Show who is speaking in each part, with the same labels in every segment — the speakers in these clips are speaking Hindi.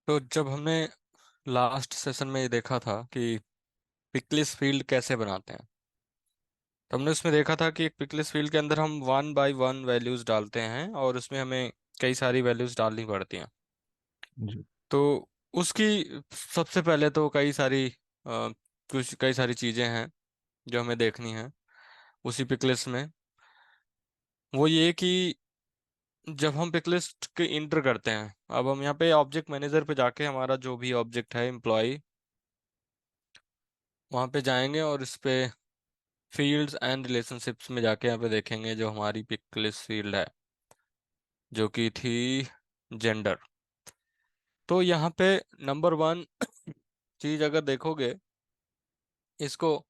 Speaker 1: तो जब हमने लास्ट सेशन में ये देखा था कि पिकलिस फील्ड कैसे बनाते हैं, तो हमने उसमें देखा था कि एक पिकलिस फील्ड के अंदर हम 1 बाय 1 वैल्यूज डालते हैं और उसमें हमें कई सारी वैल्यूज डालनी पड़ती हैं।
Speaker 2: जी।
Speaker 1: तो उसकी सबसे पहले तो कई सारी चीजें हैं जो हमें देखनी है उसी पिकलिस्ट में। वो ये कि जब हम पिकलिस्ट के इंटर करते हैं, अब हम यहाँ पे ऑब्जेक्ट मैनेजर पे जाके हमारा जो भी ऑब्जेक्ट है एम्प्लॉय, वहाँ पे जाएंगे और इस पे फील्ड्स एंड रिलेशनशिप्स में जाके यहाँ पे देखेंगे जो हमारी पिक लिस्ट फील्ड है जो कि थी जेंडर। तो यहाँ पे नंबर 1 चीज अगर देखोगे, इसको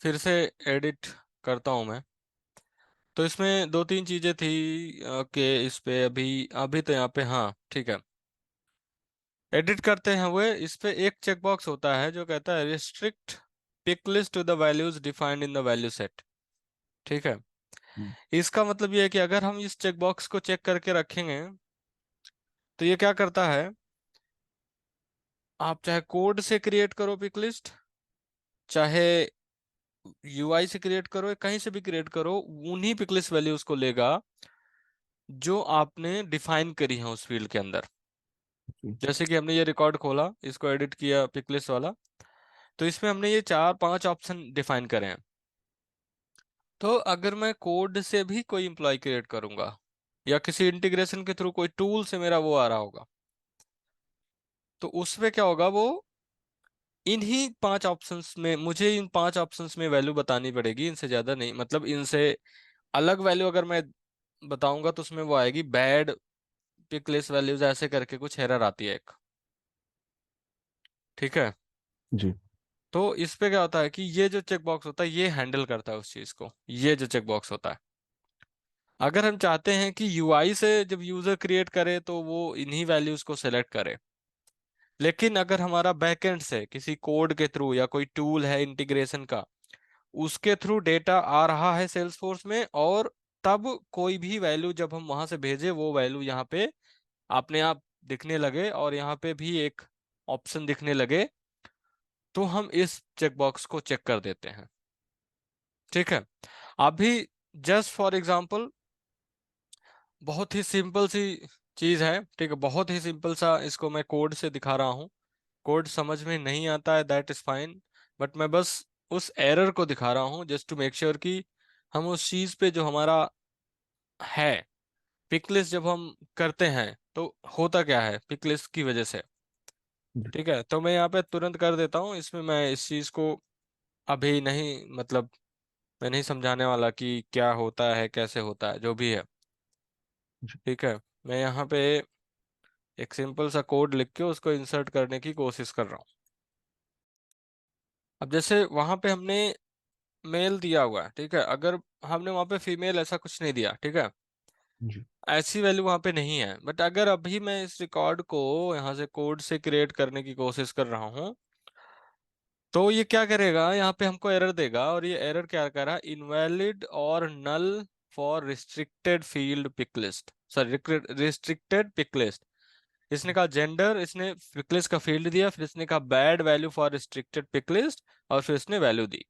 Speaker 1: फिर से एडिट करता हूँ मैं। तो इसमें 2 3 चीजें थी कि इस पे अभी अभी तो यहाँ पे, हाँ ठीक है, एडिट करते हैं हुए इस पे एक चेकबॉक्स होता है जो कहता है restrict pick list to the values defined in the value set. ठीक है।
Speaker 2: हम्म।
Speaker 1: इसका मतलब ये है कि अगर हम इस चेकबॉक्स को चेक करके रखेंगे तो ये क्या करता है, आप चाहे कोड से क्रिएट करो पिक लिस्ट, चाहे यूआई से क्रिएट करो, या कहीं से भी क्रिएट करो, उन्हीं पिक लिस्ट वैल्यूज को लेगा जो आपने डिफाइन करी है उस फील्ड के अंदर।
Speaker 2: जी।
Speaker 1: जैसे कि हमने ये रिकॉर्ड खोला, इसको एडिट किया पिक लिस्ट वाला, तो इसमें हमने ये 4 5 ऑप्शन डिफाइन करे हैं। तो अगर मैं कोड से भी कोई एम्प्लॉय क्रिएट करूंगा या किसी इंटीग्रेशन के थ्रू कोई टूल से मेरा वो आ रहा होगा, तो उसमें क्या होगा, वो इन्हीं 5 ऑप्शंस में, मुझे इन 5 ऑप्शंस में वैल्यू बतानी पड़ेगी, इनसे ज्यादा नहीं। मतलब इनसे अलग वैल्यू अगर मैं बताऊंगा तो उसमें वो आएगी बैड पिक लिस्ट वैल्यूज, ऐसे करके कुछ एरर आती है एक। ठीक है।
Speaker 2: जी।
Speaker 1: तो इस पे क्या होता है कि ये जो चेक बॉक्स होता है ये हैंडल करता है उस चीज को, ये जो चेक बॉक्स होता है। अगर हम चाहते हैं कि यूआई से जब यूजर क्रिएट करे तो वो इन्हीं वैल्यूज को सेलेक्ट करे, लेकिन अगर हमारा बैकएंड से किसी कोड के थ्रू या कोई टूल है इंटीग्रेशन का, उसके थ्रू डेटा आ रहा है सेल्सफोर्स में, और तब कोई भी वैल्यू जब हम वहां से भेजे वो वैल्यू यहाँ पे अपने आप दिखने लगे और यहाँ पे भी एक ऑप्शन दिखने लगे, तो हम इस चेकबॉक्स को चेक कर देते हैं। ठीक है। अभी जस्ट फॉर एग्जांपल, बहुत ही सिंपल सी चीज है, ठीक है, बहुत ही सिंपल सा, इसको मैं कोड से दिखा रहा हूँ। कोड समझ में नहीं आता है, दैट इज फाइन, बट मैं बस उस एरर को दिखा रहा हूँ जस्ट टू मेक श्योर कि हम उस चीज पे जो हमारा है, पिकलिस्ट जब हम करते हैं तो होता क्या है पिकलिस्ट की वजह से।
Speaker 2: जी।
Speaker 1: ठीक है, तो मैं यहाँ पे तुरंत कर देता हूँ, इसमें मैं इस चीज को अभी नहीं, मतलब मैं नहीं समझाने वाला कि क्या होता है कैसे होता है, जो भी है।
Speaker 2: जी।
Speaker 1: ठीक है। मैं यहाँ पे एक सिंपल सा कोड लिख के उसको इंसर्ट करने की कोशिश कर रहा हूँ। अब जैसे वहां पे हमने मेल दिया हुआ है, ठीक है, अगर हमने वहां पे फीमेल ऐसा कुछ नहीं दिया, ठीक है,
Speaker 2: जी।
Speaker 1: ऐसी वैल्यू वहां पे नहीं है, बट अगर अभी मैं इस रिकॉर्ड को यहाँ से कोड से क्रिएट करने की कोशिश कर रहा हूँ, तो ये क्या करेगा, यहाँ पे हमको एरर देगा, और ये एरर क्या कर रहा है, इनवैलिड और null for restricted field pick list, sorry restricted pick list. इसने कहा जेंडर, इसने पिक लिस्ट का फील्ड दिया, फिर इसने कहा bad value for restricted pick list, और फिर इसने वैल्यू दी।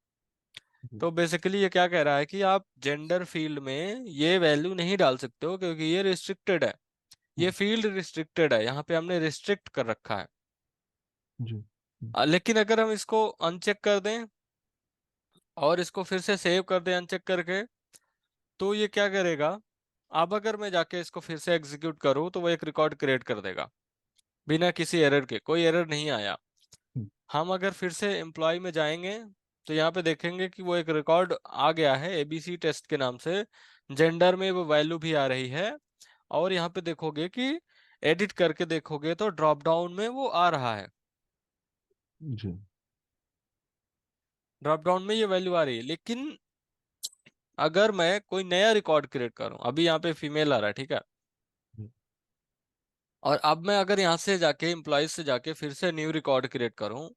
Speaker 2: जी।
Speaker 1: तो बेसिकली ये क्या कह रहा है कि आप जेंडर फील्ड में ये वैल्यू नहीं डाल सकते हो क्योंकि ये रिस्ट्रिक्टेड है, ये
Speaker 2: हम्म।
Speaker 1: फील्ड रिस्ट्रिक्टेड है, यहाँ पे हमने रिस्ट्रिक्ट कर रखा है।
Speaker 2: जी।
Speaker 1: लेकिन अगर हम इसको अनचेक कर दें और इसको फिर से सेव कर दें अनचेक करके, तो ये क्या करेगा, अब अगर मैं जाके इसको फिर से एग्जीक्यूट करूँ तो वो एक रिकॉर्ड क्रिएट कर देगा बिना किसी एरर के, कोई एरर नहीं आया।
Speaker 2: हम्म।
Speaker 1: हम अगर फिर से एम्प्लॉय में जाएंगे तो यहाँ पे देखेंगे कि वो एक रिकॉर्ड आ गया है एबीसी टेस्ट के नाम से, जेंडर में वो वैल्यू भी आ रही है, और यहाँ पे देखोगे कि एडिट करके देखोगे तो ड्रॉप डाउन में वो आ रहा है,
Speaker 2: जी।
Speaker 1: ड्रॉप डाउन में ये वैल्यू आ रही है। लेकिन अगर मैं कोई नया रिकॉर्ड क्रिएट करूं, अभी यहाँ पे फीमेल आ रहा है, ठीक है,
Speaker 2: हम्म।
Speaker 1: और अब मैं अगर यहाँ से जाके एम्प्लॉयज से जाके फिर से न्यू रिकॉर्ड क्रिएट करूं,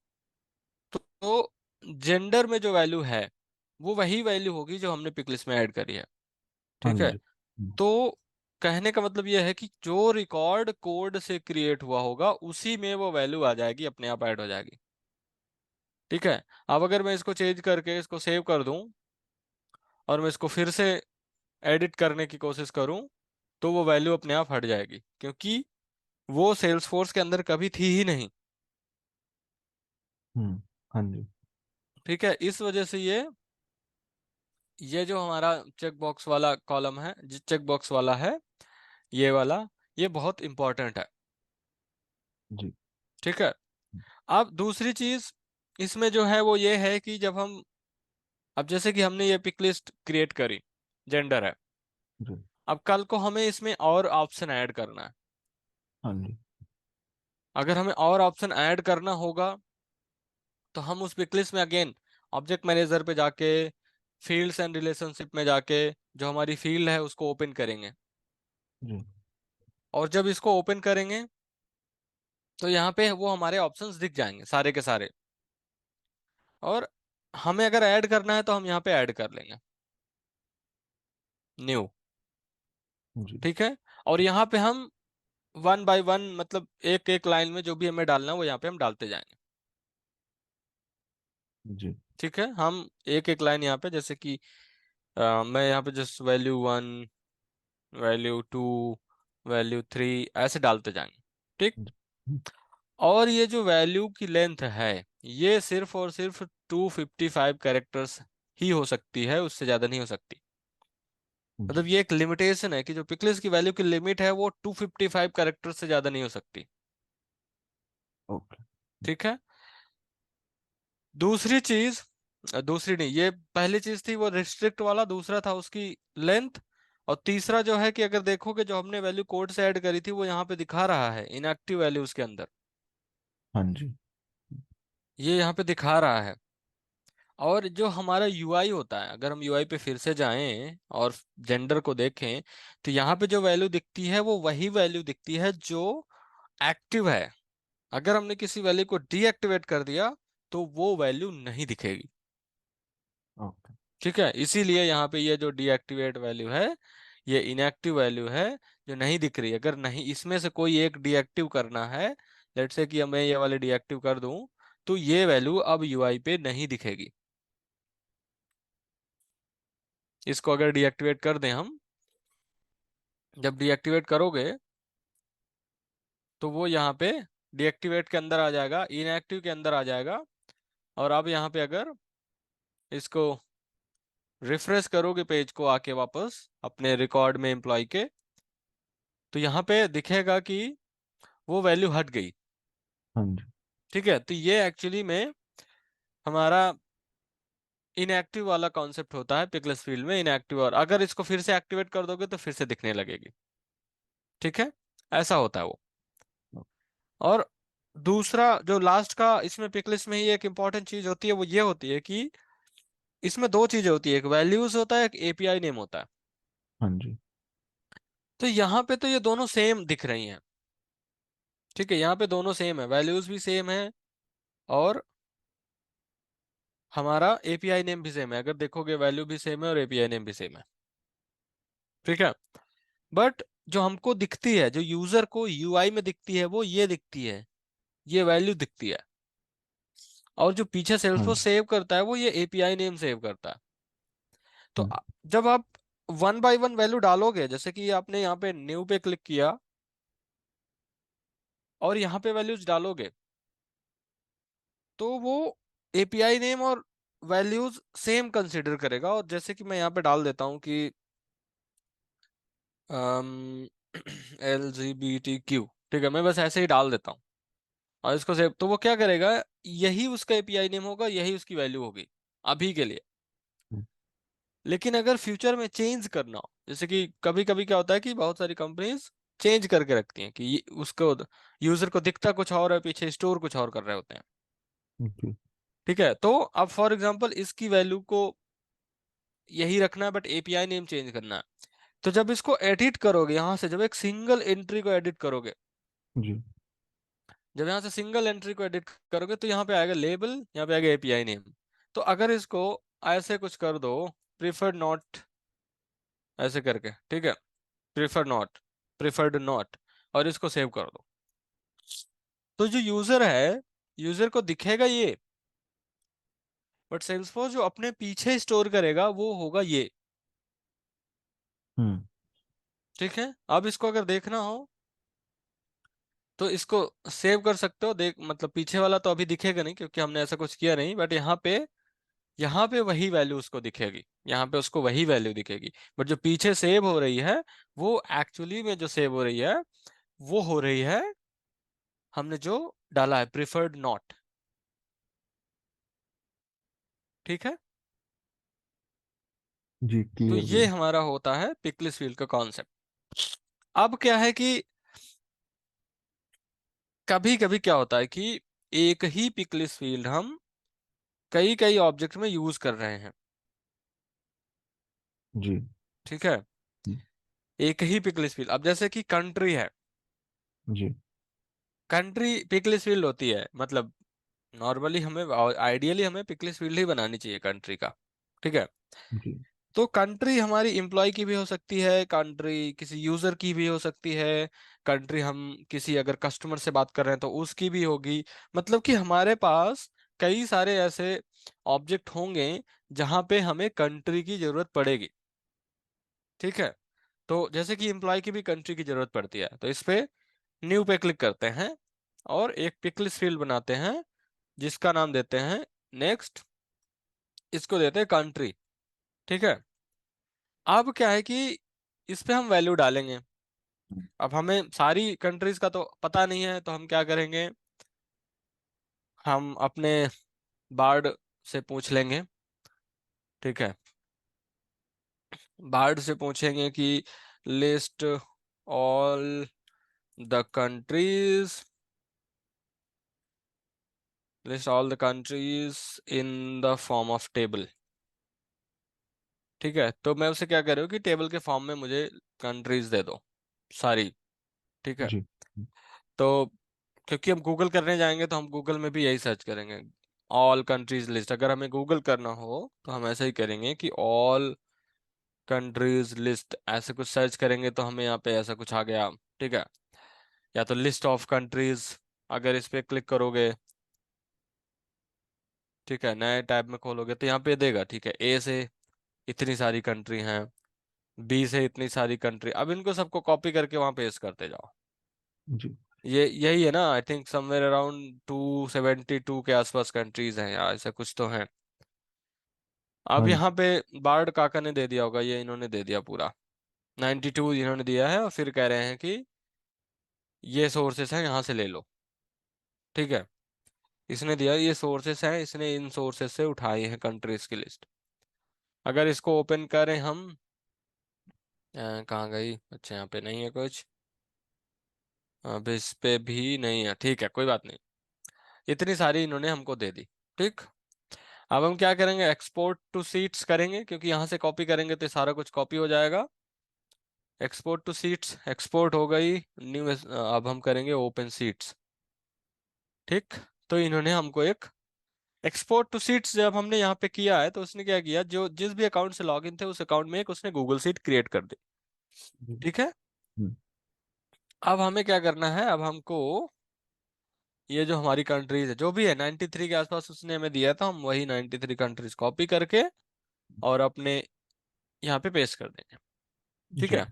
Speaker 1: तो जेंडर में जो वैल्यू है वो वही वैल्यू होगी जो हमने पिकलिस्ट में ऐड करी है।
Speaker 2: हाँ
Speaker 1: ठीक है।
Speaker 2: जी। हम्म।
Speaker 1: तो कहने का मतलब यह है कि जो रिकॉर्ड कोड से क्रिएट हुआ होगा उसी में वो वैल्यू आ जाएगी, अपने आप ऐड हो जाएगी। ठीक है। अब अगर मैं इसको चेंज करके इसको सेव कर दूं और मैं इसको फिर से एडिट करने की कोशिश करूं, तो वो वैल्यू अपने आप हट जाएगी, क्योंकि वो सेल्सफोर्स के अंदर कभी थी ही नहीं।
Speaker 2: हम्म। हाँ जी।
Speaker 1: ठीक है। इस वजह से ये जो हमारा चेक बॉक्स वाला कॉलम है, जो चेक बॉक्स वाला है, ये वाला, ये बहुत इंपॉर्टेंट है।
Speaker 2: जी।
Speaker 1: ठीक है। अब दूसरी चीज इसमें जो है वो ये है कि जब हम, अब जैसे कि हमने ये पिक लिस्ट क्रिएट करी, जेंडर है,
Speaker 2: जी।
Speaker 1: अब कल को हमें इसमें और ऑप्शन ऐड करना है।
Speaker 2: हाँ जी।
Speaker 1: अगर हमें और ऑप्शन ऐड करना होगा तो हम उस पिक लिस्ट में अगेन ऑब्जेक्ट मैनेजर पे जाके, फील्ड्स एंड रिलेशनशिप में जाके, जो हमारी फील्ड है उसको ओपन करेंगे।
Speaker 2: जी।
Speaker 1: और जब इसको ओपन करेंगे तो यहाँ पे वो हमारे ऑप्शंस दिख जाएंगे सारे के सारे। और हमें अगर ऐड करना है तो हम यहाँ पे ऐड कर लेंगे, न्यू।
Speaker 2: जी।
Speaker 1: ठीक है। और यहाँ पे हम वन बाय वन, मतलब एक एक लाइन में जो भी हमें डालना है वो यहाँ पे हम डालते जाएंगे।
Speaker 2: जी।
Speaker 1: ठीक है। हम एक एक लाइन यहाँ पे, जैसे कि मैं यहाँ पे जस्ट वैल्यू 1, वैल्यू 2, वैल्यू 3 ऐसे डालते जाएंगे। ठीक।
Speaker 2: जी।
Speaker 1: और ये जो वैल्यू की लेंथ है, ये सिर्फ और सिर्फ 255 कैरेक्टर्स ही हो सकती है, उससे ज्यादा नहीं हो सकती। मतलब
Speaker 2: जी।
Speaker 1: ये एक लिमिटेशन है कि जो पिक्सेल्स की वैल्यू की लिमिट है वो 255 कैरेक्टर्स से ज्यादा नहीं हो सकती।
Speaker 2: ओके।
Speaker 1: ठीक है। दूसरी चीज, दूसरी नहीं, ये पहली चीज थी वो रिस्ट्रिक्ट वाला, दूसरा था उसकी लेंथ। और तीसरा जो है कि अगर देखोगे जो हमने वैल्यू कोड से ऐड करी थी वो यहाँ पे दिखा रहा है इनएक्टिव वैल्यू उसके अंदर,
Speaker 2: हाँ जी।
Speaker 1: ये यहाँ पे दिखा रहा है। और जो हमारा यूआई होता है, अगर हम यूआई पे फिर से जाएं और जेंडर को देखें, तो यहाँ पे जो वैल्यू दिखती है वो वही वैल्यू दिखती है जो एक्टिव है। अगर हमने किसी वैल्यू को डीएक्टिवेट कर दिया तो वो वैल्यू नहीं दिखेगी।
Speaker 2: ओके।
Speaker 1: ठीक है। इसीलिए यहाँ पे ये जो डीएक्टिवेट वैल्यू है, ये इनएक्टिव वैल्यू है जो नहीं दिख रही। अगर नहीं इसमें से कोई एक डीएक्टिव करना है, लेट्स से कि मैं ये वाले डीएक्टिव कर दूं, तो ये वैल्यू अब यूआई पे नहीं दिखेगी। इसको अगर डीएक्टिवेट कर दें हम, जब डीएक्टिवेट करोगे तो वो यहाँ पे डीएक्टिवेट के अंदर आ जाएगा, इनएक्टिव के अंदर आ जाएगा। और अब यहाँ पे अगर इसको रिफ्रेश करोगे पेज को आके वापस अपने रिकॉर्ड में एम्प्लॉय के, तो यहाँ पे दिखेगा कि वो वैल्यू हट गई।
Speaker 2: हाँ जी।
Speaker 1: ठीक है। तो ये एक्चुअली में हमारा इनएक्टिव वाला कॉन्सेप्ट होता है पिकलेस फील्ड में, इनएक्टिव। और अगर इसको फिर से एक्टिवेट कर दोगे तो फिर से दिखने लगेगी। ठीक है। ऐसा होता है वो। और दूसरा जो लास्ट का इसमें पिकलिस्ट में ही एक इंपॉर्टेंट चीज होती है वो ये होती है कि इसमें दो चीजें होती है, एक वैल्यूज होता है, एक एपीआई नेम होता है।
Speaker 2: हाँ जी।
Speaker 1: तो यहाँ पे तो ये दोनों सेम दिख रही हैं। ठीक है। यहाँ पे दोनों सेम है, वैल्यूज भी सेम है और हमारा एपीआई नेम भी सेम है। अगर देखोगे वैल्यू भी सेम है और एपीआई नेम भी सेम है। ठीक है। बट जो हमको दिखती है, जो यूजर को यूआई में दिखती है, वो ये दिखती है, ये वैल्यू दिखती है। और जो पीछे
Speaker 2: हाँ
Speaker 1: सेल्सफोर्स
Speaker 2: जी।
Speaker 1: सेव करता है वो ये एपीआई नेम सेव करता है। तो
Speaker 2: हम्म।
Speaker 1: जब आप वन बाय वन वैल्यू डालोगे, जैसे कि आपने यहाँ पे न्यू पे क्लिक किया और यहाँ पे वैल्यूज डालोगे, तो वो एपीआई नेम और वैल्यूज सेम कंसिडर करेगा। और जैसे कि मैं यहाँ पे डाल देता हूँ कि LGBTQ, ठीक है, मैं बस ऐसे ही डाल देता हूँ और इसको सेव, तो वो क्या करेगा, यही उसका एपीआई नेम होगा, यही उसकी वैल्यू होगी अभी के लिए।
Speaker 2: हम्म।
Speaker 1: लेकिन अगर फ्यूचर में चेंज करना हो, जैसे कि कभी कभी क्या होता है कि बहुत सारी कंपनीज चेंज करके रखती हैं कि उसको यूजर को दिखता कुछ और है, पीछे स्टोर कुछ और कर रहे होते हैं।
Speaker 2: ओके।
Speaker 1: ठीक है। तो अब फॉर एग्जांपल इसकी वैल्यू को यही रखना है बट एपीआई नेम चेंज करना है। तो जब इसको एडिट करोगे, यहाँ से जब एक सिंगल एंट्री को एडिट करोगे,
Speaker 2: जी।
Speaker 1: जब यहाँ से सिंगल एंट्री को एडिट करोगे तो यहाँ पे आएगा लेबल, यहाँ पे आएगा एपीआई नेम। तो अगर इसको ऐसे कुछ कर दो, प्रिफर्ड नॉट, ऐसे करके, ठीक है, प्रिफर्ड नॉट, और इसको सेव कर दो। तो जो यूजर है, यूजर को दिखेगा ये, बट सेल्सफोर्स जो अपने पीछे स्टोर करेगा वो होगा ये।
Speaker 2: हम्म।
Speaker 1: ठीक है, अब इसको अगर देखना हो तो इसको सेव कर सकते हो, देख मतलब पीछे वाला तो अभी दिखेगा नहीं क्योंकि हमने ऐसा कुछ किया नहीं, बट यहाँ पे वही वैल्यू उसको दिखेगी, यहाँ पे उसको वही वैल्यू दिखेगी। बट जो पीछे सेव हो रही है, वो एक्चुअली में जो सेव हो रही है वो हो रही है, हमने जो डाला है प्रिफर्ड नॉट। ठीक है,
Speaker 2: जी,
Speaker 1: तो
Speaker 2: क्लियर
Speaker 1: ये
Speaker 2: भैया।
Speaker 1: हमारा होता है पिकलिस फील्ड का कॉन्सेप्ट। अब क्या है कि कभी कभी क्या होता है कि एक ही पिकलिस फील्ड हम कई कई ऑब्जेक्ट में यूज कर रहे हैं।
Speaker 2: जी।
Speaker 1: ठीक है,
Speaker 2: हम्म,
Speaker 1: एक ही पिकलिस फील्ड, अब जैसे कि कंट्री है,
Speaker 2: जी।
Speaker 1: कंट्री पिकलिस फील्ड होती है, मतलब नॉर्मली हमें, आइडियली हमें पिकलिस फील्ड ही बनानी चाहिए कंट्री का। ठीक है,
Speaker 2: जी।
Speaker 1: तो कंट्री हमारी एम्प्लॉय की भी हो सकती है, कंट्री किसी यूजर की भी हो सकती है, कंट्री हम किसी अगर कस्टमर से बात कर रहे हैं तो उसकी भी होगी। मतलब कि हमारे पास कई सारे ऐसे ऑब्जेक्ट होंगे जहां पे हमें कंट्री की जरूरत पड़ेगी। ठीक है, तो जैसे कि एम्प्लॉय की भी कंट्री की जरूरत पड़ती है, तो इस पे न्यू पे क्लिक करते हैं और एक पिकलिस फील्ड बनाते हैं जिसका नाम देते हैं नेक्स्ट, इसको देते हैं कंट्री। ठीक है, अब क्या है कि इस पे हम वैल्यू डालेंगे। अब हमें सारी कंट्रीज का तो पता नहीं है, तो हम क्या करेंगे, हम अपने बार्ड से पूछ लेंगे। ठीक है, बार्ड से पूछेंगे कि list all the countries, list all the countries in the form of table. ठीक है, तो मैं उसे क्या कह रही हूँ कि टेबल के फॉर्म में मुझे कंट्रीज दे दो सारी। ठीक है,
Speaker 2: जी।
Speaker 1: तो क्योंकि हम गूगल करने जाएंगे तो हम गूगल में भी यही सर्च करेंगे, ऑल कंट्रीज लिस्ट। अगर हमें गूगल करना हो तो हम ऐसा ही करेंगे कि ऑल कंट्रीज लिस्ट, ऐसे कुछ सर्च करेंगे तो हमें यहाँ पे ऐसा कुछ आ गया। ठीक है, या तो लिस्ट ऑफ कंट्रीज, अगर इस पे क्लिक करोगे, ठीक है, नए टैब में खोलोगे तो यहाँ पे देगा। ठीक है, ए से इतनी सारी कंट्री हैं, बी से इतनी सारी कंट्री, अब इनको सबको कॉपी करके वहां पेस्ट करते जाओ।
Speaker 2: जी।
Speaker 1: ये यही है ना, आई थिंक समवेयर अराउंड 272 के आसपास कंट्रीज हैं या ऐसा कुछ तो है। अब
Speaker 2: हाँ
Speaker 1: यहाँ
Speaker 2: जी।
Speaker 1: पे बार्ड काका ने दे दिया होगा, ये इन्होंने दे दिया पूरा 92 इन्होंने दिया है, और फिर कह रहे हैं कि ये सोर्सेस हैं यहाँ से ले लो। ठीक है, इसने दिया ये सोर्सेस हैं, इसने इन सोर्सेस से उठाई है कंट्रीज की लिस्ट। अगर इसको ओपन करें हम, कहाँ गई, अच्छा यहाँ पे नहीं है कुछ, अब इस पे भी नहीं है। ठीक है, कोई बात नहीं, इतनी सारी इन्होंने हमको दे दी। ठीक, अब हम क्या करेंगे, एक्सपोर्ट टू सीट्स करेंगे, क्योंकि यहाँ से कॉपी करेंगे तो सारा कुछ कॉपी हो जाएगा। एक्सपोर्ट टू सीट्स, एक्सपोर्ट हो गई न्यू, अब हम करेंगे ओपन सीट्स। ठीक, तो इन्होंने हमको एक एक्सपोर्ट टू सीट्स जब हमने यहाँ पे किया है तो उसने क्या किया, जो जिस भी अकाउंट से लॉगिन थे उस अकाउंट में एक उसने गूगल सीट क्रिएट कर दी।
Speaker 2: जी।
Speaker 1: ठीक है,
Speaker 2: हम्म,
Speaker 1: अब हमें क्या करना है, अब हमको ये जो हमारी कंट्रीज है जो भी है 93 के आसपास उसने हमें दिया था, हम वही 93 कंट्रीज कॉपी करके और अपने यहाँ पे पेस्ट कर देंगे। ठीक
Speaker 2: जी।
Speaker 1: है,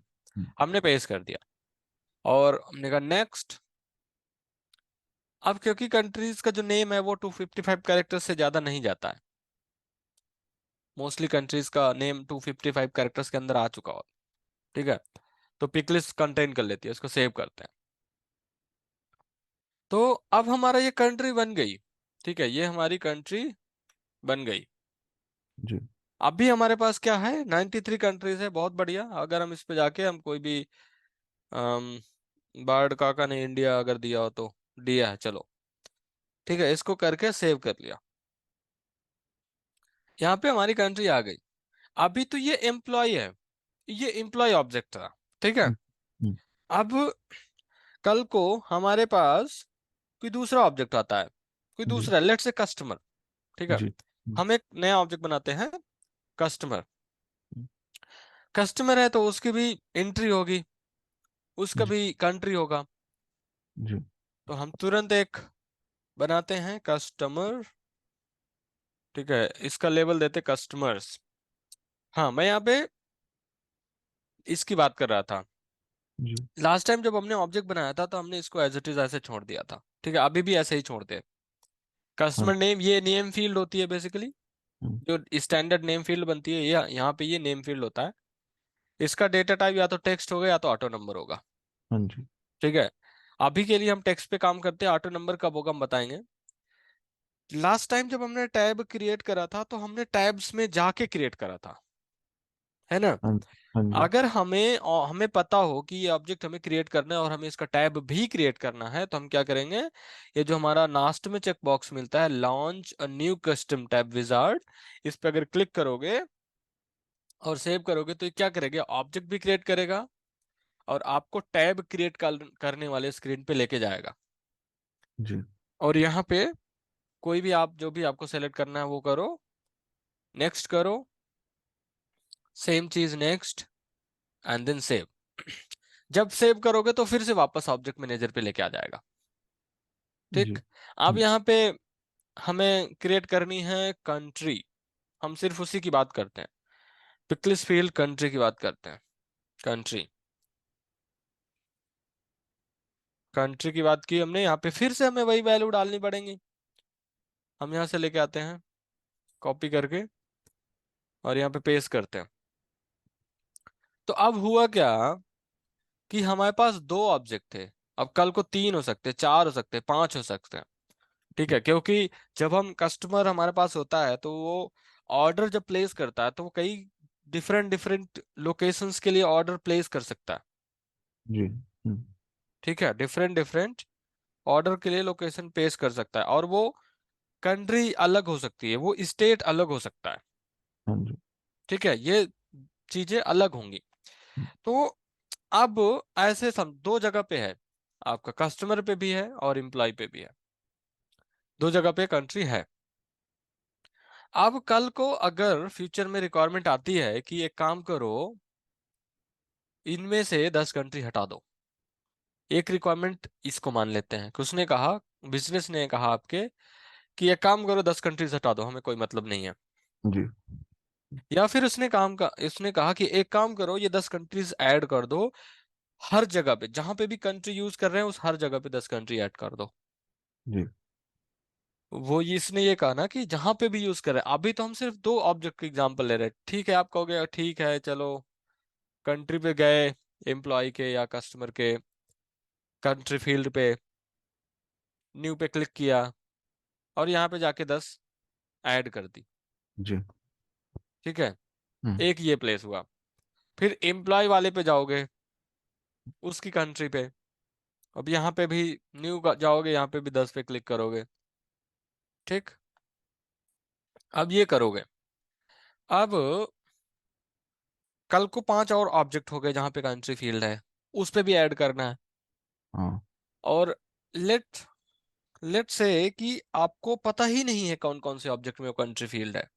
Speaker 1: हमने पेस्ट कर दिया और हमने कहा नेक्स्ट। अब क्योंकि कंट्रीज का जो नेम है वो 255 कैरेक्टर्स से ज्यादा नहीं जाता है, मोस्टली कंट्रीज का नेम 255 कैरेक्टर्स के अंदर आ चुका हो। ठीक है, तो पिकलिस्ट कंटेन कर लेती है, उसको सेव करते हैं। तो अब हमारा ये कंट्री बन गई। ठीक है, ये हमारी कंट्री बन गई।
Speaker 2: जी।
Speaker 1: अभी हमारे पास क्या है, 93 कंट्रीज है, बहुत बढ़िया। अगर हम इस पे जाके हम कोई भी बार्ड काका ने इंडिया अगर दिया हो तो दिया है, चलो ठीक है, इसको करके सेव कर लिया। यहाँ पे हमारी कंट्री आ गई। अभी तो ये एम्प्लॉय है, ये एम्प्लॉय ऑब्जेक्ट था। ठीक है,
Speaker 2: हम्म, हम्म,
Speaker 1: अब कल को हमारे पास कोई दूसरा ऑब्जेक्ट आता है, कोई
Speaker 2: जी।
Speaker 1: दूसरा, लेट्स से कस्टमर। ठीक है,
Speaker 2: जी।
Speaker 1: हम एक नया ऑब्जेक्ट बनाते हैं कस्टमर।
Speaker 2: हम्म,
Speaker 1: कस्टमर है तो उसकी भी एंट्री होगी, उसका
Speaker 2: जी
Speaker 1: भी कंट्री होगा।
Speaker 2: जी
Speaker 1: तो हम तुरंत एक बनाते हैं कस्टमर। ठीक है, इसका लेबल देते कस्टमर्स। हाँ, मैं यहाँ पे इसकी बात कर रहा था।
Speaker 2: जी।
Speaker 1: लास्ट टाइम जब हमने ऑब्जेक्ट बनाया था तो हमने इसको एज इट इज ऐसे छोड़ दिया था। ठीक है, अभी भी ऐसे ही छोड़ते हैं।
Speaker 2: हाँ।
Speaker 1: कस्टमर नेम, ये नेम फील्ड होती है बेसिकली।
Speaker 2: हम्म,
Speaker 1: जो स्टैंडर्ड नेम फील्ड बनती है, ये यहाँ पे ये नेम फील्ड होता है। इसका डेटा टाइप या तो टेक्स्ट होगा या तो ऑटो नंबर होगा।
Speaker 2: हाँ जी।
Speaker 1: ठीक है, अभी के लिए हम टेक्स्ट पे काम करते हैं, ऑटो नंबर कब होगा हम बताएंगे। लास्ट टाइम जब हमने टैब क्रिएट करा था तो हमने टैब्स में जाके क्रिएट करा था, है ना।
Speaker 2: हाँ। हाँ जी।
Speaker 1: अगर हमें पता हो कि ये ऑब्जेक्ट हमें क्रिएट करना है और हमें इसका टैब भी क्रिएट करना है, तो हम क्या करेंगे, ये जो हमारा लास्ट में चेक बॉक्स मिलता है, launch a new custom tab wizard, इस पे अगर क्लिक करोगे और सेव करोगे तो ये क्या करेगा, ऑब्जेक्ट भी क्रिएट करेगा और आपको टैब क्रिएट करने वाले स्क्रीन पे लेके जाएगा।
Speaker 2: जी
Speaker 1: और यहाँ पे कोई भी आप जो भी आपको सेलेक्ट करना है वो करो, नेक्स्ट करो, सेम चीज नेक्स्ट, एंड देन सेव। जब सेव करोगे तो फिर से वापस ऑब्जेक्ट मैनेजर पे लेके आ जाएगा।
Speaker 2: जी।
Speaker 1: ठीक। अब
Speaker 2: हम्म,
Speaker 1: यहाँ पे हमें क्रिएट करनी है कंट्री। हम सिर्फ उसी की बात करते हैं, पिकलिस फील्ड कंट्री की बात करते हैं। कंट्री, कंट्री की बात की हमने, यहाँ पे फिर से हमें वही वैल्यू डालनी पड़ेंगी। हम यहाँ से लेके आते हैं कॉपी करके और यहाँ पे पेस्ट करते हैं। तो अब हुआ क्या कि हमारे पास दो ऑब्जेक्ट थे, अब कल को तीन हो सकते, चार हो सकते, पांच हो सकते हैं। ठीक है, क्योंकि जब हम कस्टमर हमारे पास होता है तो वो ऑर्डर जब प्लेस करता है तो वो कई डिफरेंट डिफरेंट लोकेशंस के लिए ऑर्डर प्लेस कर सकता है।
Speaker 2: जी।
Speaker 1: ठीक है, डिफरेंट डिफरेंट ऑर्डर के लिए लोकेशन पेश कर सकता है, और वो कंट्री अलग हो सकती है, वो स्टेट अलग हो सकता है।
Speaker 2: हाँ जी।
Speaker 1: ठीक है, ये चीजें अलग होंगी।
Speaker 2: हम्म,
Speaker 1: तो अब ऐसे दो जगह पे है, आपका कस्टमर पे भी है और एम्प्लॉय पे भी है, दो जगह पे कंट्री है। अब कल को अगर फ्यूचर में रिक्वायरमेंट आती है कि एक काम करो, इनमें से 10 कंट्री हटा दो, एक रिक्वायरमेंट इसको मान लेते हैं कि उसने कहा, बिजनेस ने कहा आपके कि एक काम करो 10 कंट्रीज हटा दो, हमें कोई मतलब नहीं है।
Speaker 2: जी
Speaker 1: या फिर उसने कहा कि एक काम करो, ये 10 कंट्रीज ऐड कर दो, हर जगह पे जहां पे भी कंट्री यूज कर रहे हैं उस हर जगह पे 10 कंट्री ऐड कर दो।
Speaker 2: जी।
Speaker 1: इसने ये कहा ना कि जहां पे भी यूज कर रहे हैं, अभी तो हम सिर्फ दो ऑब्जेक्ट का एग्जांपल ले रहे हैं। ठीक है, आप कहोगे ठीक है चलो, कंट्री पे गए, एम्प्लॉय के या कस्टमर के कंट्री फील्ड पे न्यू पे क्लिक किया और यहाँ पे जाके 10 ऐड कर दी।
Speaker 2: जी।
Speaker 1: ठीक है,
Speaker 2: हम्म,
Speaker 1: एक ये प्लेस हुआ। फिर एम्प्लॉय वाले पे जाओगे, उसकी कंट्री पे, अब यहाँ पे भी न्यू जाओगे, यहाँ पे भी 10 पे क्लिक करोगे। ठीक, अब ये करोगे। अब कल को पांच और ऑब्जेक्ट हो गए जहाँ पे कंट्री फील्ड है, उस पे भी ऐड करना है।
Speaker 2: हाँ
Speaker 1: और लेट लेट से कि आपको पता ही नहीं है कौन कौन से ऑब्जेक्ट में वो कंट्री फील्ड है,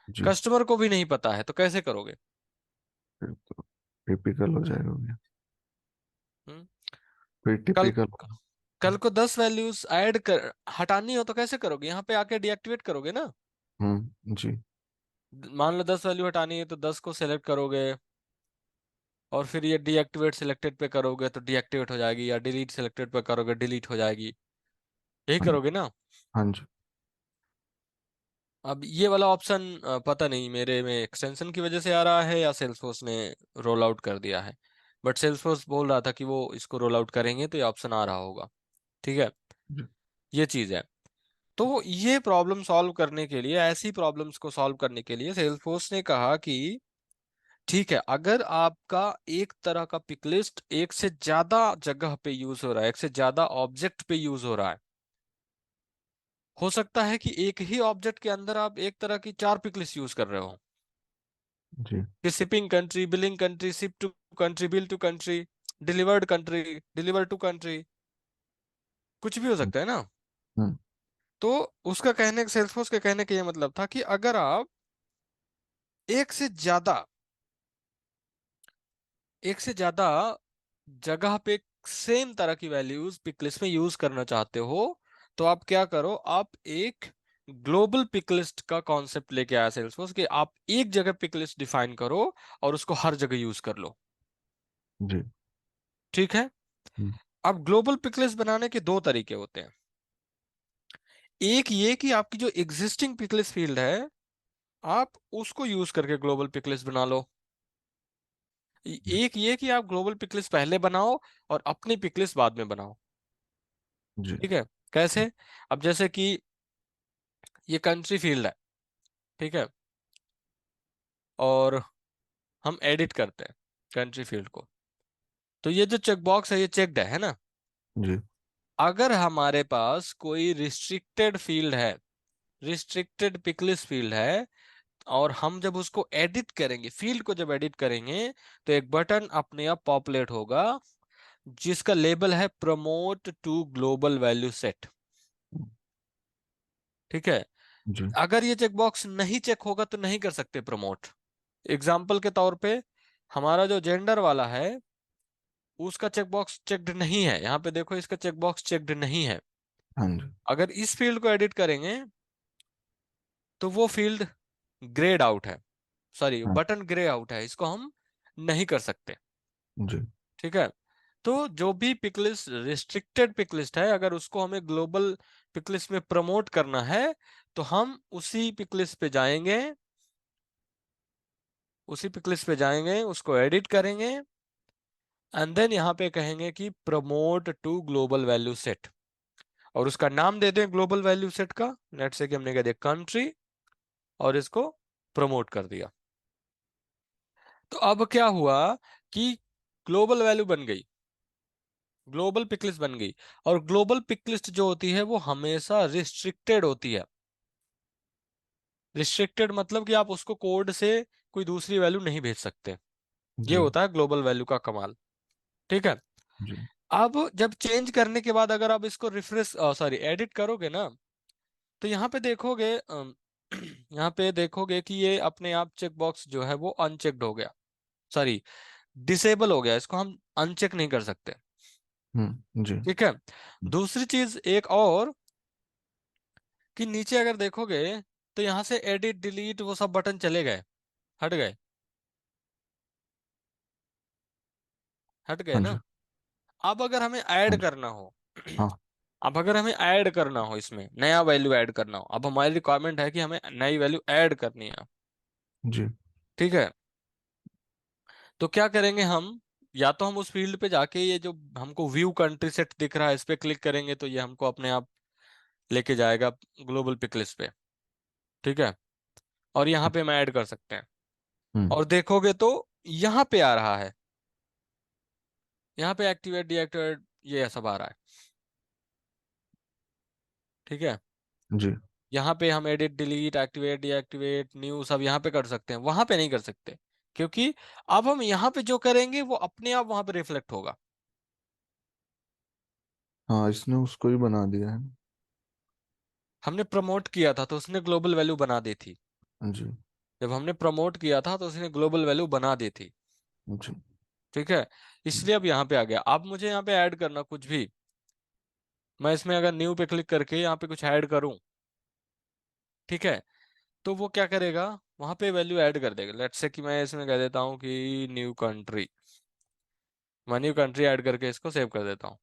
Speaker 2: जी।
Speaker 1: कस्टमर को भी नहीं पता है, तो कैसे करोगे।
Speaker 2: फिर तो टिपिकल हो जाएगा भैया।
Speaker 1: हम्म?
Speaker 2: फिर
Speaker 1: कल
Speaker 2: टिपिकल।
Speaker 1: कल को 10 वैल्यूज ऐड कर हटानी हो तो कैसे करोगे, यहाँ पे आके डीएक्टिवेट करोगे ना।
Speaker 2: जी।
Speaker 1: मान लो 10 वैल्यू हटानी है तो 10 को सेलेक्ट करोगे और फिर ये डीएक्टिवेट सिलेक्टेड पे करोगे तो डीएक्टिवेट हो जाएगी, या डिलीट सिलेक्टेड पे करोगे डिलीट हो जाएगी। यही
Speaker 2: हाँ।
Speaker 1: करोगे ना।
Speaker 2: हाँ जी।
Speaker 1: अब ये वाला ऑप्शन पता नहीं मेरे में एक्सटेंशन की वजह से आ रहा है या सेल्सफोर्स ने रोल आउट कर दिया है, बट सेल्सफोर्स बोल रहा था कि वो इसको रोल आउट करेंगे तो ये ऑप्शन आ रहा होगा। ठीक है,
Speaker 2: जी
Speaker 1: ये चीज है। तो ये प्रॉब्लम सॉल्व करने के लिए, ऐसी प्रॉब्लम्स को सॉल्व करने के लिए सेल्सफोर्स ने कहा कि ठीक है, अगर आपका एक तरह का पिक लिस्ट एक से ज्यादा जगह पे यूज हो रहा है, एक से ज्यादा ऑब्जेक्ट पे यूज हो रहा है, हो सकता है कि एक ही ऑब्जेक्ट के अंदर आप एक तरह की चार पिक लिस्ट यूज कर रहे हो,
Speaker 2: जी।
Speaker 1: कि shipping country, billing country, ship to country, bill to country, delivered country, deliver to country, कुछ भी हो
Speaker 2: हम्म,
Speaker 1: सकता है ना।
Speaker 2: हम्म,
Speaker 1: तो उसका कहने, सेल्सफोर्स के कहने का ये मतलब था कि अगर आप एक से ज्यादा एक से ज्यादा जगह पे सेम तरह की वैल्यूज पिक लिस्ट में यूज करना चाहते हो, तो आप क्या करो, आप एक ग्लोबल पिक लिस्ट का कॉन्सेप्ट लेके आया सेल्सफोर्स कि आप एक जगह पिक लिस्ट डिफाइन करो और उसको हर जगह यूज कर लो।
Speaker 2: जी।
Speaker 1: ठीक है।
Speaker 2: हम्म,
Speaker 1: अब ग्लोबल पिक लिस्ट बनाने के दो तरीके होते हैं। एक ये कि आपकी जो एग्जिस्टिंग पिक लिस्ट फील्ड है, आप उसको यूज करके ग्लोबल पिक लिस्ट बना लो। एक ये कि आप ग्लोबल पिक लिस्ट पहले बनाओ और अपनी पिक लिस्ट बाद में बनाओ।
Speaker 2: जी।
Speaker 1: ठीक है। कैसे? अब जैसे कि ये कंट्री फील्ड है, ठीक है, और हम एडिट करते हैं कंट्री फील्ड को, तो ये जो चेक बॉक्स है ये चेक्ड है ना।
Speaker 2: जी।
Speaker 1: अगर हमारे पास कोई रिस्ट्रिक्टेड फील्ड है, रिस्ट्रिक्टेड पिकलिस्ट फील्ड है, और हम जब उसको एडिट करेंगे, फील्ड को जब एडिट करेंगे, तो एक बटन अपने आप पॉपुलेट होगा जिसका लेबल है promote to global value set. ठीक है।
Speaker 2: जी।
Speaker 1: अगर ये चेक बॉक्स नहीं चेक होगा तो नहीं कर सकते प्रमोट। एग्जाम्पल के तौर पे, हमारा जो जेंडर वाला है उसका चेक बॉक्स चेक्ड नहीं है, यहाँ पे देखो इसका चेक बॉक्स चेक्ड नहीं है।
Speaker 2: हाँ जी।
Speaker 1: अगर इस फील्ड को एडिट करेंगे तो वो फील्ड ग्रेड आउट है, सॉरी
Speaker 2: हाँ
Speaker 1: बटन ग्रे आउट है, इसको हम नहीं कर सकते।
Speaker 2: जी।
Speaker 1: ठीक है। तो जो भी पिकलिस्ट रिस्ट्रिक्टेड पिकलिस्ट है, अगर उसको हमें ग्लोबल पिकलिस्ट में प्रमोट करना है, तो हम उसी पिकलिस्ट पे जाएंगे, उसी पिकलिस्ट पे जाएंगे, उसको एडिट करेंगे, एंड देन यहाँ पे कहेंगे कि promote to global value set, और उसका नाम दे दें ग्लोबल वैल्यू सेट का। लेट्स से कि हमने कह दिया कंट्री, और इसको प्रमोट कर दिया। तो अब क्या हुआ कि ग्लोबल वैल्यू बन गई, ग्लोबल पिकलिस्ट बन गई। और ग्लोबल पिकलिस्ट जो होती है वो हमेशा रिस्ट्रिक्टेड होती है। रिस्ट्रिक्टेड मतलब कि आप उसको कोड से कोई दूसरी वैल्यू नहीं भेज सकते। ये
Speaker 2: जी।
Speaker 1: होता है ग्लोबल वैल्यू का कमाल। ठीक है।
Speaker 2: जी।
Speaker 1: अब जब चेंज करने के बाद अगर आप इसको रिफ्रेश, सॉरी एडिट करोगे ना, तो यहाँ पे देखोगे यहाँ पे देखोगे कि ये अपने आप चेक बॉक्स जो है वो अनचेक्ड हो गया, सॉरी डिसेबल हो गया, इसको हम अनचेक नहीं कर सकते।
Speaker 2: जी।
Speaker 1: ठीक है। दूसरी चीज एक और, कि नीचे अगर देखोगे तो यहाँ से एडिट डिलीट वो सब बटन चले गए, हट गए, हट गए
Speaker 2: हाँ
Speaker 1: ना।
Speaker 2: जी।
Speaker 1: अब अगर हमें
Speaker 2: हाँ
Speaker 1: ऐड
Speaker 2: जी।
Speaker 1: करना हो,
Speaker 2: हाँ
Speaker 1: अब अगर हमें ऐड करना हो, इसमें नया वैल्यू ऐड करना हो, अब हमारी रिक्वायरमेंट है कि हमें नई वैल्यू ऐड करनी है।
Speaker 2: जी।
Speaker 1: ठीक है। तो क्या करेंगे हम, या तो हम उस फील्ड पे जाके ये जो हमको व्यू कंट्री सेट दिख रहा है इस पे क्लिक करेंगे, तो ये हमको अपने आप लेके जाएगा ग्लोबल पिक लिस्ट पे। ठीक है। और यहाँ पे हम ऐड कर सकते हैं,
Speaker 2: हम्म
Speaker 1: और देखोगे तो यहाँ पे आ रहा है, यहाँ पे एक्टिवेट डीएक्टिवेट ये सब आ रहा है। ठीक है।
Speaker 2: जी।
Speaker 1: यहाँ पे हम edit delete activate deactivate new सब यहाँ पे कर सकते हैं, वहां पे नहीं कर सकते, क्योंकि अब हम यहाँ पे जो करेंगे वो अपने आप वहां पे रिफ्लेक्ट होगा।
Speaker 2: हाँ, इसने उसको ही बना दिया है।
Speaker 1: हमने प्रमोट किया था तो उसने ग्लोबल वैल्यू बना दी थी,
Speaker 2: जी।
Speaker 1: जब हमने प्रमोट किया था तो उसने ग्लोबल वैल्यू बना दी थी।
Speaker 2: जी।
Speaker 1: ठीक है। इसलिए अब यहाँ पे आ गया, अब मुझे यहाँ पे ऐड करना कुछ भी, मैं इसमें अगर न्यू पे क्लिक करके यहाँ पे कुछ ऐड करूँ, ठीक है, तो वो क्या करेगा, वहां पे वैल्यू ऐड कर देगा। लेट्स से कि मैं इसमें कह देता हूँ कि न्यू कंट्री, मैं न्यू कंट्री ऐड करके इसको सेव कर देता हूँ।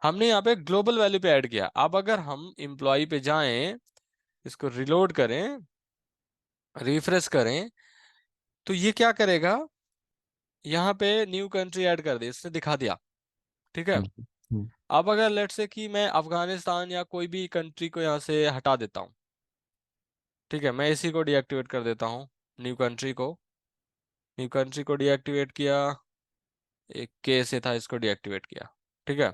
Speaker 1: हमने यहाँ पे ग्लोबल वैल्यू पे ऐड किया। अब अगर हम एम्प्लॉय पे जाएं, इसको रिलोड करें, रिफ्रेश करें, तो ये क्या करेगा, यहाँ पे न्यू कंट्री ऐड कर दे, इसने दिखा दिया। ठीक है।
Speaker 2: जी।
Speaker 1: अब अगर लेट्स से कि मैं अफगानिस्तान या कोई भी कंट्री को यहाँ से हटा देता हूँ, ठीक है, मैं इसी को डीएक्टिवेट कर देता हूँ, न्यू कंट्री को, न्यू कंट्री को डीएक्टिवेट किया, एक के से था इसको डीएक्टिवेट किया। ठीक है।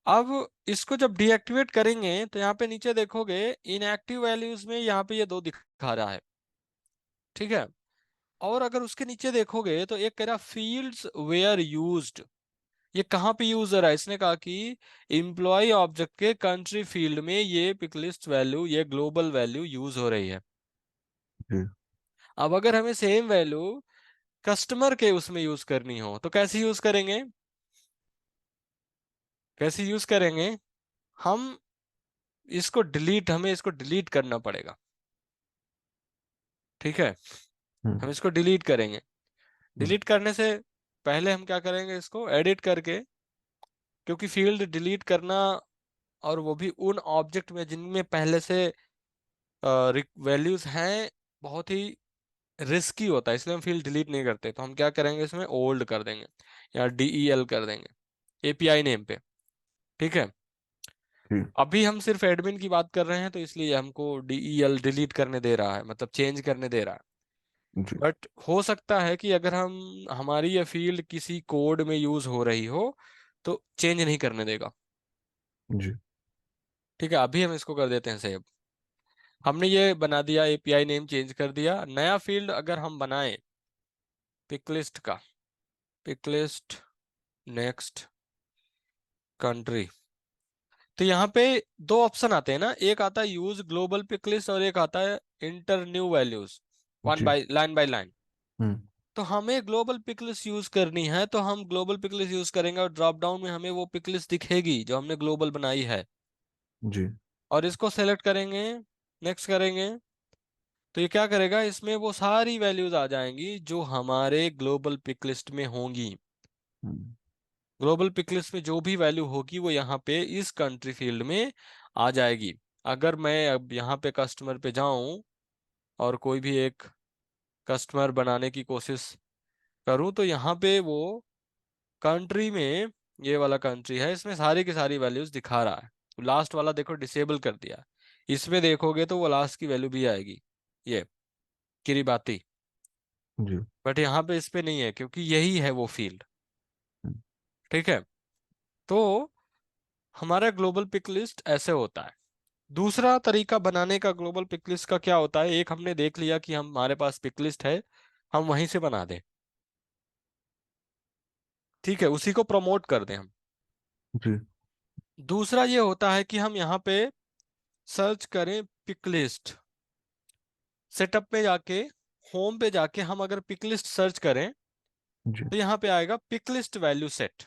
Speaker 1: अब इसको जब डीएक्टिवेट करेंगे तो यहाँ पे नीचे देखोगे इनएक्टिव वैल्यूज में यहाँ पे ये दो दिखा रहा है। ठीक है। और अगर उसके नीचे देखोगे तो एक कह रहा फील्ड्स वेयर यूज्ड, ये कहाँ पे यूज हो रहा है, इसने कहा कि एम्प्लॉय ऑब्जेक्ट के कंट्री फील्ड में ये पिकलिस्ट वैल्यू, ये ग्लोबल वैल्यू यूज हो रही है।
Speaker 2: जी।
Speaker 1: अब अगर हमें सेम वैल्यू कस्टमर के उसमें यूज करनी हो तो कैसे यूज करेंगे? कैसे यूज करेंगे? हम हमें इसको डिलीट करना पड़ेगा। ठीक है, हम
Speaker 2: हम्म।
Speaker 1: इसको डिलीट करेंगे।
Speaker 2: हम्म।
Speaker 1: डिलीट करने से पहले हम क्या करेंगे, इसको एडिट करके, क्योंकि फील्ड डिलीट करना, और वो भी उन ऑब्जेक्ट में जिनमें पहले से वैल्यूज हैं, बहुत ही रिस्की होता है, इसलिए हम फील्ड डिलीट नहीं करते। तो हम क्या करेंगे, इसमें ओल्ड कर देंगे या DEL कर देंगे API नेम पे। ठीक है,
Speaker 2: ठीक।
Speaker 1: अभी हम सिर्फ एडमिन की बात कर रहे हैं तो इसलिए हमको DEL डिलीट करने दे रहा है, मतलब चेंज करने दे रहा है।
Speaker 2: जी।
Speaker 1: बट हो सकता है कि अगर हमारी ये फील्ड किसी कोड में यूज हो रही हो तो चेंज नहीं करने देगा।
Speaker 2: जी।
Speaker 1: ठीक है, अभी हम इसको कर देते हैं सेव। हमने ये बना दिया, API नेम चेंज कर दिया। नया फील्ड अगर हम बनाए पिकलिस्ट का, पिकलिस्ट नेक्स्ट कंट्री, तो यहाँ पे दो ऑप्शन आते हैं ना, एक आता है यूज ग्लोबल पिकलिस्ट और एक आता है इंटर न्यू वैल्यूज, वन
Speaker 2: जी।
Speaker 1: By line by line.
Speaker 2: Hmm.
Speaker 1: तो हमें ग्लोबल पिकलिस्ट यूज करनी है तो हम ग्लोबल पिकलिस्ट यूज करेंगे, और ड्रॉप डाउन में हमें वो पिकलिस्ट दिखेगी जो हमने ग्लोबल बनाई है,
Speaker 2: जी।
Speaker 1: और इसको सेलेक्ट करेंगे, नेक्स्ट करेंगे। तो ये क्या करेगा, इसमें वो सारी वैल्यूज आ जाएंगी जो हमारे ग्लोबल पिकलिस्ट में होंगी।
Speaker 2: हम्म।
Speaker 1: ग्लोबल पिकलिस्ट में जो भी वैल्यू होगी वो यहाँ पे इस कंट्री फील्ड में आ जाएगी। अगर मैं अब यहाँ पे कस्टमर पे जाऊं और कोई भी एक कस्टमर बनाने की कोशिश करूं, तो यहाँ पे वो कंट्री में, ये वाला कंट्री है, इसमें सारी की सारी वैल्यूज दिखा रहा है। लास्ट वाला देखो डिसेबल कर दिया, इसमें देखोगे तो वो लास्ट की वैल्यू भी आएगी, ये किरीबाती।
Speaker 2: जी।
Speaker 1: बट यहाँ पे इस पे नहीं है क्योंकि यही है वो फील्ड।
Speaker 2: हम्म।
Speaker 1: ठीक है, तो हमारा ग्लोबल पिक लिस्ट ऐसे होता है। दूसरा तरीका बनाने का ग्लोबल पिक लिस्ट का क्या होता है, एक हमने देख लिया कि हमारे पास पिक लिस्ट है, हम वहीं से बना दें। ठीक है, उसी को प्रमोट कर दें हम।
Speaker 2: जी।
Speaker 1: दूसरा ये होता है कि हम यहाँ पे सर्च करें पिक लिस्ट, सेटअप में जाके, होम पे जाके हम अगर पिक लिस्ट सर्च करें
Speaker 2: जी।
Speaker 1: तो यहाँ पे आएगा पिक लिस्ट वैल्यू सेट।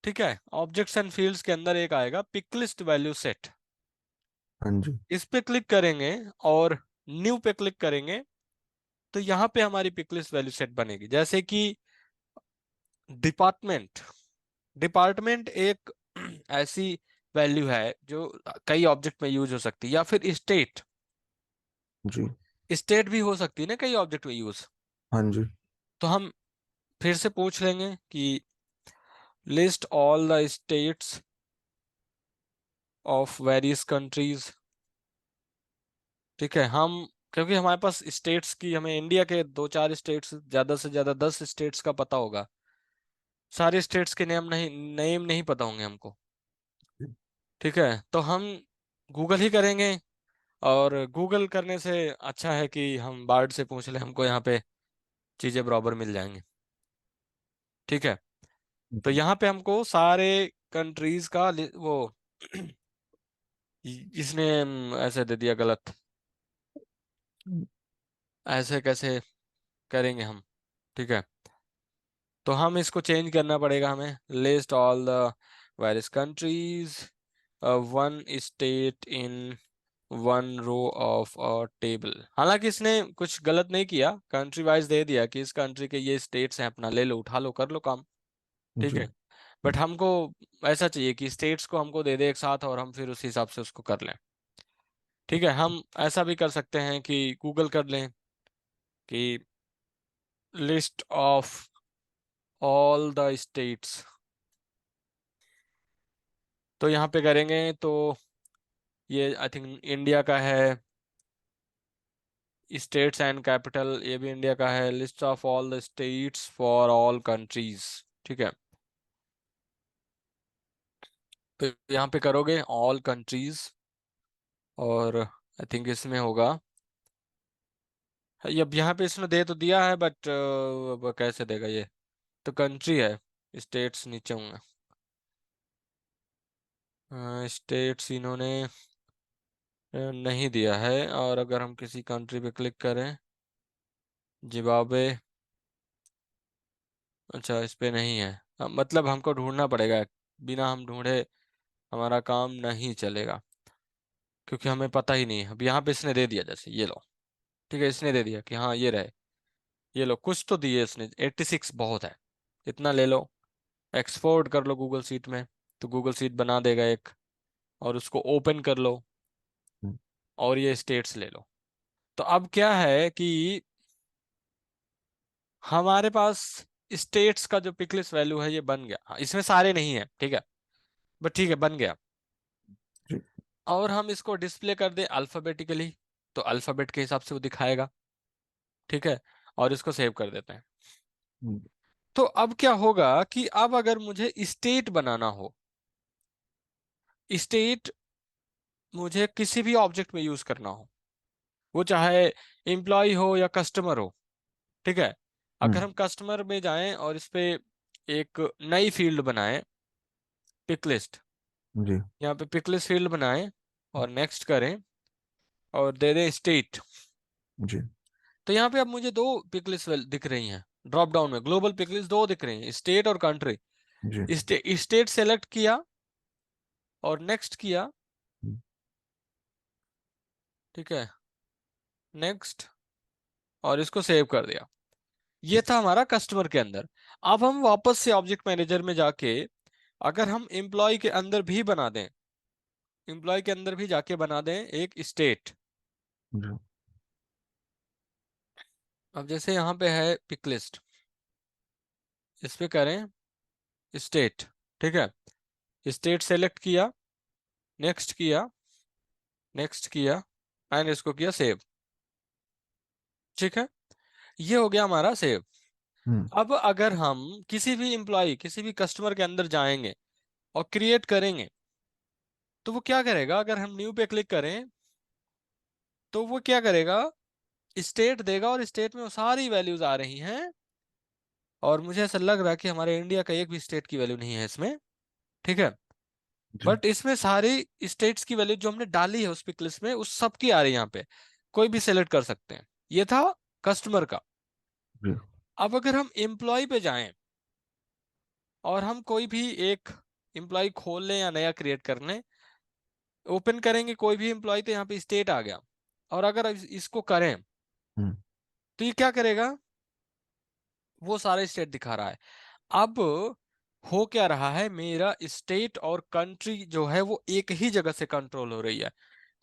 Speaker 1: ठीक है, ऑब्जेक्ट्स एंड फील्ड्स के अंदर एक आएगा पिक लिस्ट वैल्यू सेट।
Speaker 2: हाँ जी।
Speaker 1: इस पे क्लिक करेंगे और न्यू पे क्लिक करेंगे, तो यहाँ पे हमारी पिक लिस्ट वैल्यू सेट बनेगी। जैसे कि डिपार्टमेंट, डिपार्टमेंट एक ऐसी वैल्यू है जो कई ऑब्जेक्ट में यूज हो सकती है, या फिर स्टेट,
Speaker 2: जी।
Speaker 1: स्टेट भी हो सकती है ना कई ऑब्जेक्ट में यूज।
Speaker 2: हाँ जी।
Speaker 1: तो हम फिर से पूछ लेंगे कि list all the states of various countries. ठीक है, हम, क्योंकि हमारे पास स्टेट्स की, हमें इंडिया के दो चार स्टेट्स, ज्यादा से ज्यादा 10 स्टेट्स का पता होगा, सारे स्टेट्स के नेम नहीं पता होंगे हमको। ठीक है, तो हम गूगल ही करेंगे, और गूगल करने से अच्छा है कि हम बार्ड से पूछ लें, हमको यहाँ पे चीजें बराबर मिल जाएंगी। ठीक है, तो
Speaker 2: जी।
Speaker 1: यहाँ पे हमको सारे कंट्रीज का वो इसने ऐसे दे दिया गलत, ऐसे कैसे करेंगे हम? ठीक है, तो हम इसको चेंज करना पड़ेगा हमें, list all the various countries, one state in one row of a table. हालांकि इसने कुछ गलत नहीं किया, कंट्री वाइज दे दिया कि इस कंट्री के ये स्टेट्स हैं, अपना ले लो, उठा लो, कर लो काम। ठीक
Speaker 2: जी।
Speaker 1: है, बट हमको ऐसा चाहिए कि स्टेट्स को हमको दे दे एक साथ, और हम फिर उस हिसाब से उसको कर लें। ठीक है, हम ऐसा भी कर सकते हैं कि गूगल कर लें कि list of all the states, तो यहाँ पे करेंगे तो ये आई थिंक इंडिया का है, स्टेट्स एंड कैपिटल ये भी इंडिया का है, list of all the states for all countries. ठीक है, तो यहाँ पे करोगे ऑल कंट्रीज, और आई थिंक इसमें होगा, अब यहाँ पे इसने दे तो दिया है, बट अब कैसे देगा ये, तो कंट्री है, स्टेट्स नीचे होंगे। स्टेट्स इन्होंने नहीं दिया है, और अगर हम किसी कंट्री पे क्लिक करें, जिम्बाब्वे। अच्छा, इस पे नहीं है। मतलब हमको ढूंढना पड़ेगा, बिना हम ढूंढे हमारा काम नहीं चलेगा, क्योंकि हमें पता ही नहीं है। अब यहाँ पे इसने दे दिया, जैसे ये लो, ठीक है, इसने दे दिया कि हाँ ये रहे, ये लो, कुछ तो दिए इसने। 86 बहुत है, इतना ले लो, एक्सपोर्ट कर लो गूगल शीट में, तो गूगल शीट बना देगा एक, और उसको ओपन कर लो,
Speaker 2: हम्म,
Speaker 1: और ये स्टेट्स ले लो। तो अब क्या है कि हमारे पास स्टेट्स का जो पिकलिस्ट वैल्यू है ये बन गया। हाँ, इसमें सारे नहीं है, ठीक है, बट ठीक है, बन गया।
Speaker 2: जी।
Speaker 1: और हम इसको डिस्प्ले कर दें अल्फाबेटिकली, तो अल्फाबेट के हिसाब से वो दिखाएगा, ठीक है, और इसको सेव कर देते हैं।
Speaker 2: हम्म,
Speaker 1: तो अब क्या होगा कि अब अगर मुझे स्टेट बनाना हो, स्टेट मुझे किसी भी ऑब्जेक्ट में यूज करना हो, वो चाहे एम्प्लॉय हो या कस्टमर हो, ठीक है। अगर
Speaker 2: हम्म,
Speaker 1: हम कस्टमर में जाएं और इस पे एक नई फील्ड बनाएं, पिक लिस्ट,
Speaker 2: जी।
Speaker 1: यहाँ पे पिक लिस्ट फील्ड बनाएं, और नेक्स्ट करें, और दे दें स्टेट।
Speaker 2: जी।
Speaker 1: तो यहाँ पे अब मुझे दो पिक लिस्ट दिख रही हैं, ड्रॉप डाउन में ग्लोबल पिक लिस्ट दो दिख रही हैं, स्टेट और कंट्री।
Speaker 2: जी।
Speaker 1: स्टेट सेलेक्ट किया और नेक्स्ट किया,
Speaker 2: हम्म,
Speaker 1: ठीक है, नेक्स्ट, और इसको सेव कर दिया। ये था हमारा कस्टमर के अंदर। अब हम वापस से ऑब्जेक्ट मैनेजर में जाके, अगर हम एम्प्लॉय के अंदर भी बना दें, एम्प्लॉय के अंदर भी जाके बना दें एक स्टेट।
Speaker 2: जी।
Speaker 1: अब जैसे यहाँ पे है पिक लिस्ट, इस पे करें स्टेट, ठीक है, स्टेट सेलेक्ट किया, नेक्स्ट किया, नेक्स्ट किया, एंड इसको किया सेव, ठीक है, ये हो गया हमारा सेव।
Speaker 2: हम्म,
Speaker 1: अब अगर हम किसी भी एम्प्लॉय, किसी भी कस्टमर के अंदर जाएंगे और क्रिएट करेंगे, तो वो क्या करेगा, अगर हम न्यू पे क्लिक करें, तो वो क्या करेगा, स्टेट देगा, और स्टेट में वो सारी वैल्यूज आ रही हैं। और मुझे ऐसा लग रहा है कि हमारे इंडिया का एक भी स्टेट की वैल्यू नहीं है इसमें, ठीक है,
Speaker 2: जी।
Speaker 1: बट इसमें सारी स्टेट्स की वैल्यू जो हमने डाली है उस पिक लिस्ट में, उस सब की आ रही है यहाँ पे, कोई भी सेलेक्ट कर सकते हैं। ये था कस्टमर का।
Speaker 2: जी।
Speaker 1: अब अगर हम एम्प्लॉय पे जाएं और हम कोई भी एक एम्प्लॉय खोल लें या नया क्रिएट कर लें, ओपन करेंगे कोई भी एम्प्लॉय, तो यहाँ पे स्टेट आ गया, और अगर इसको करें,
Speaker 2: हम्म,
Speaker 1: तो ये क्या करेगा, वो सारे स्टेट दिखा रहा है। अब हो क्या रहा है, मेरा स्टेट और कंट्री जो है वो एक ही जगह से कंट्रोल हो रही है।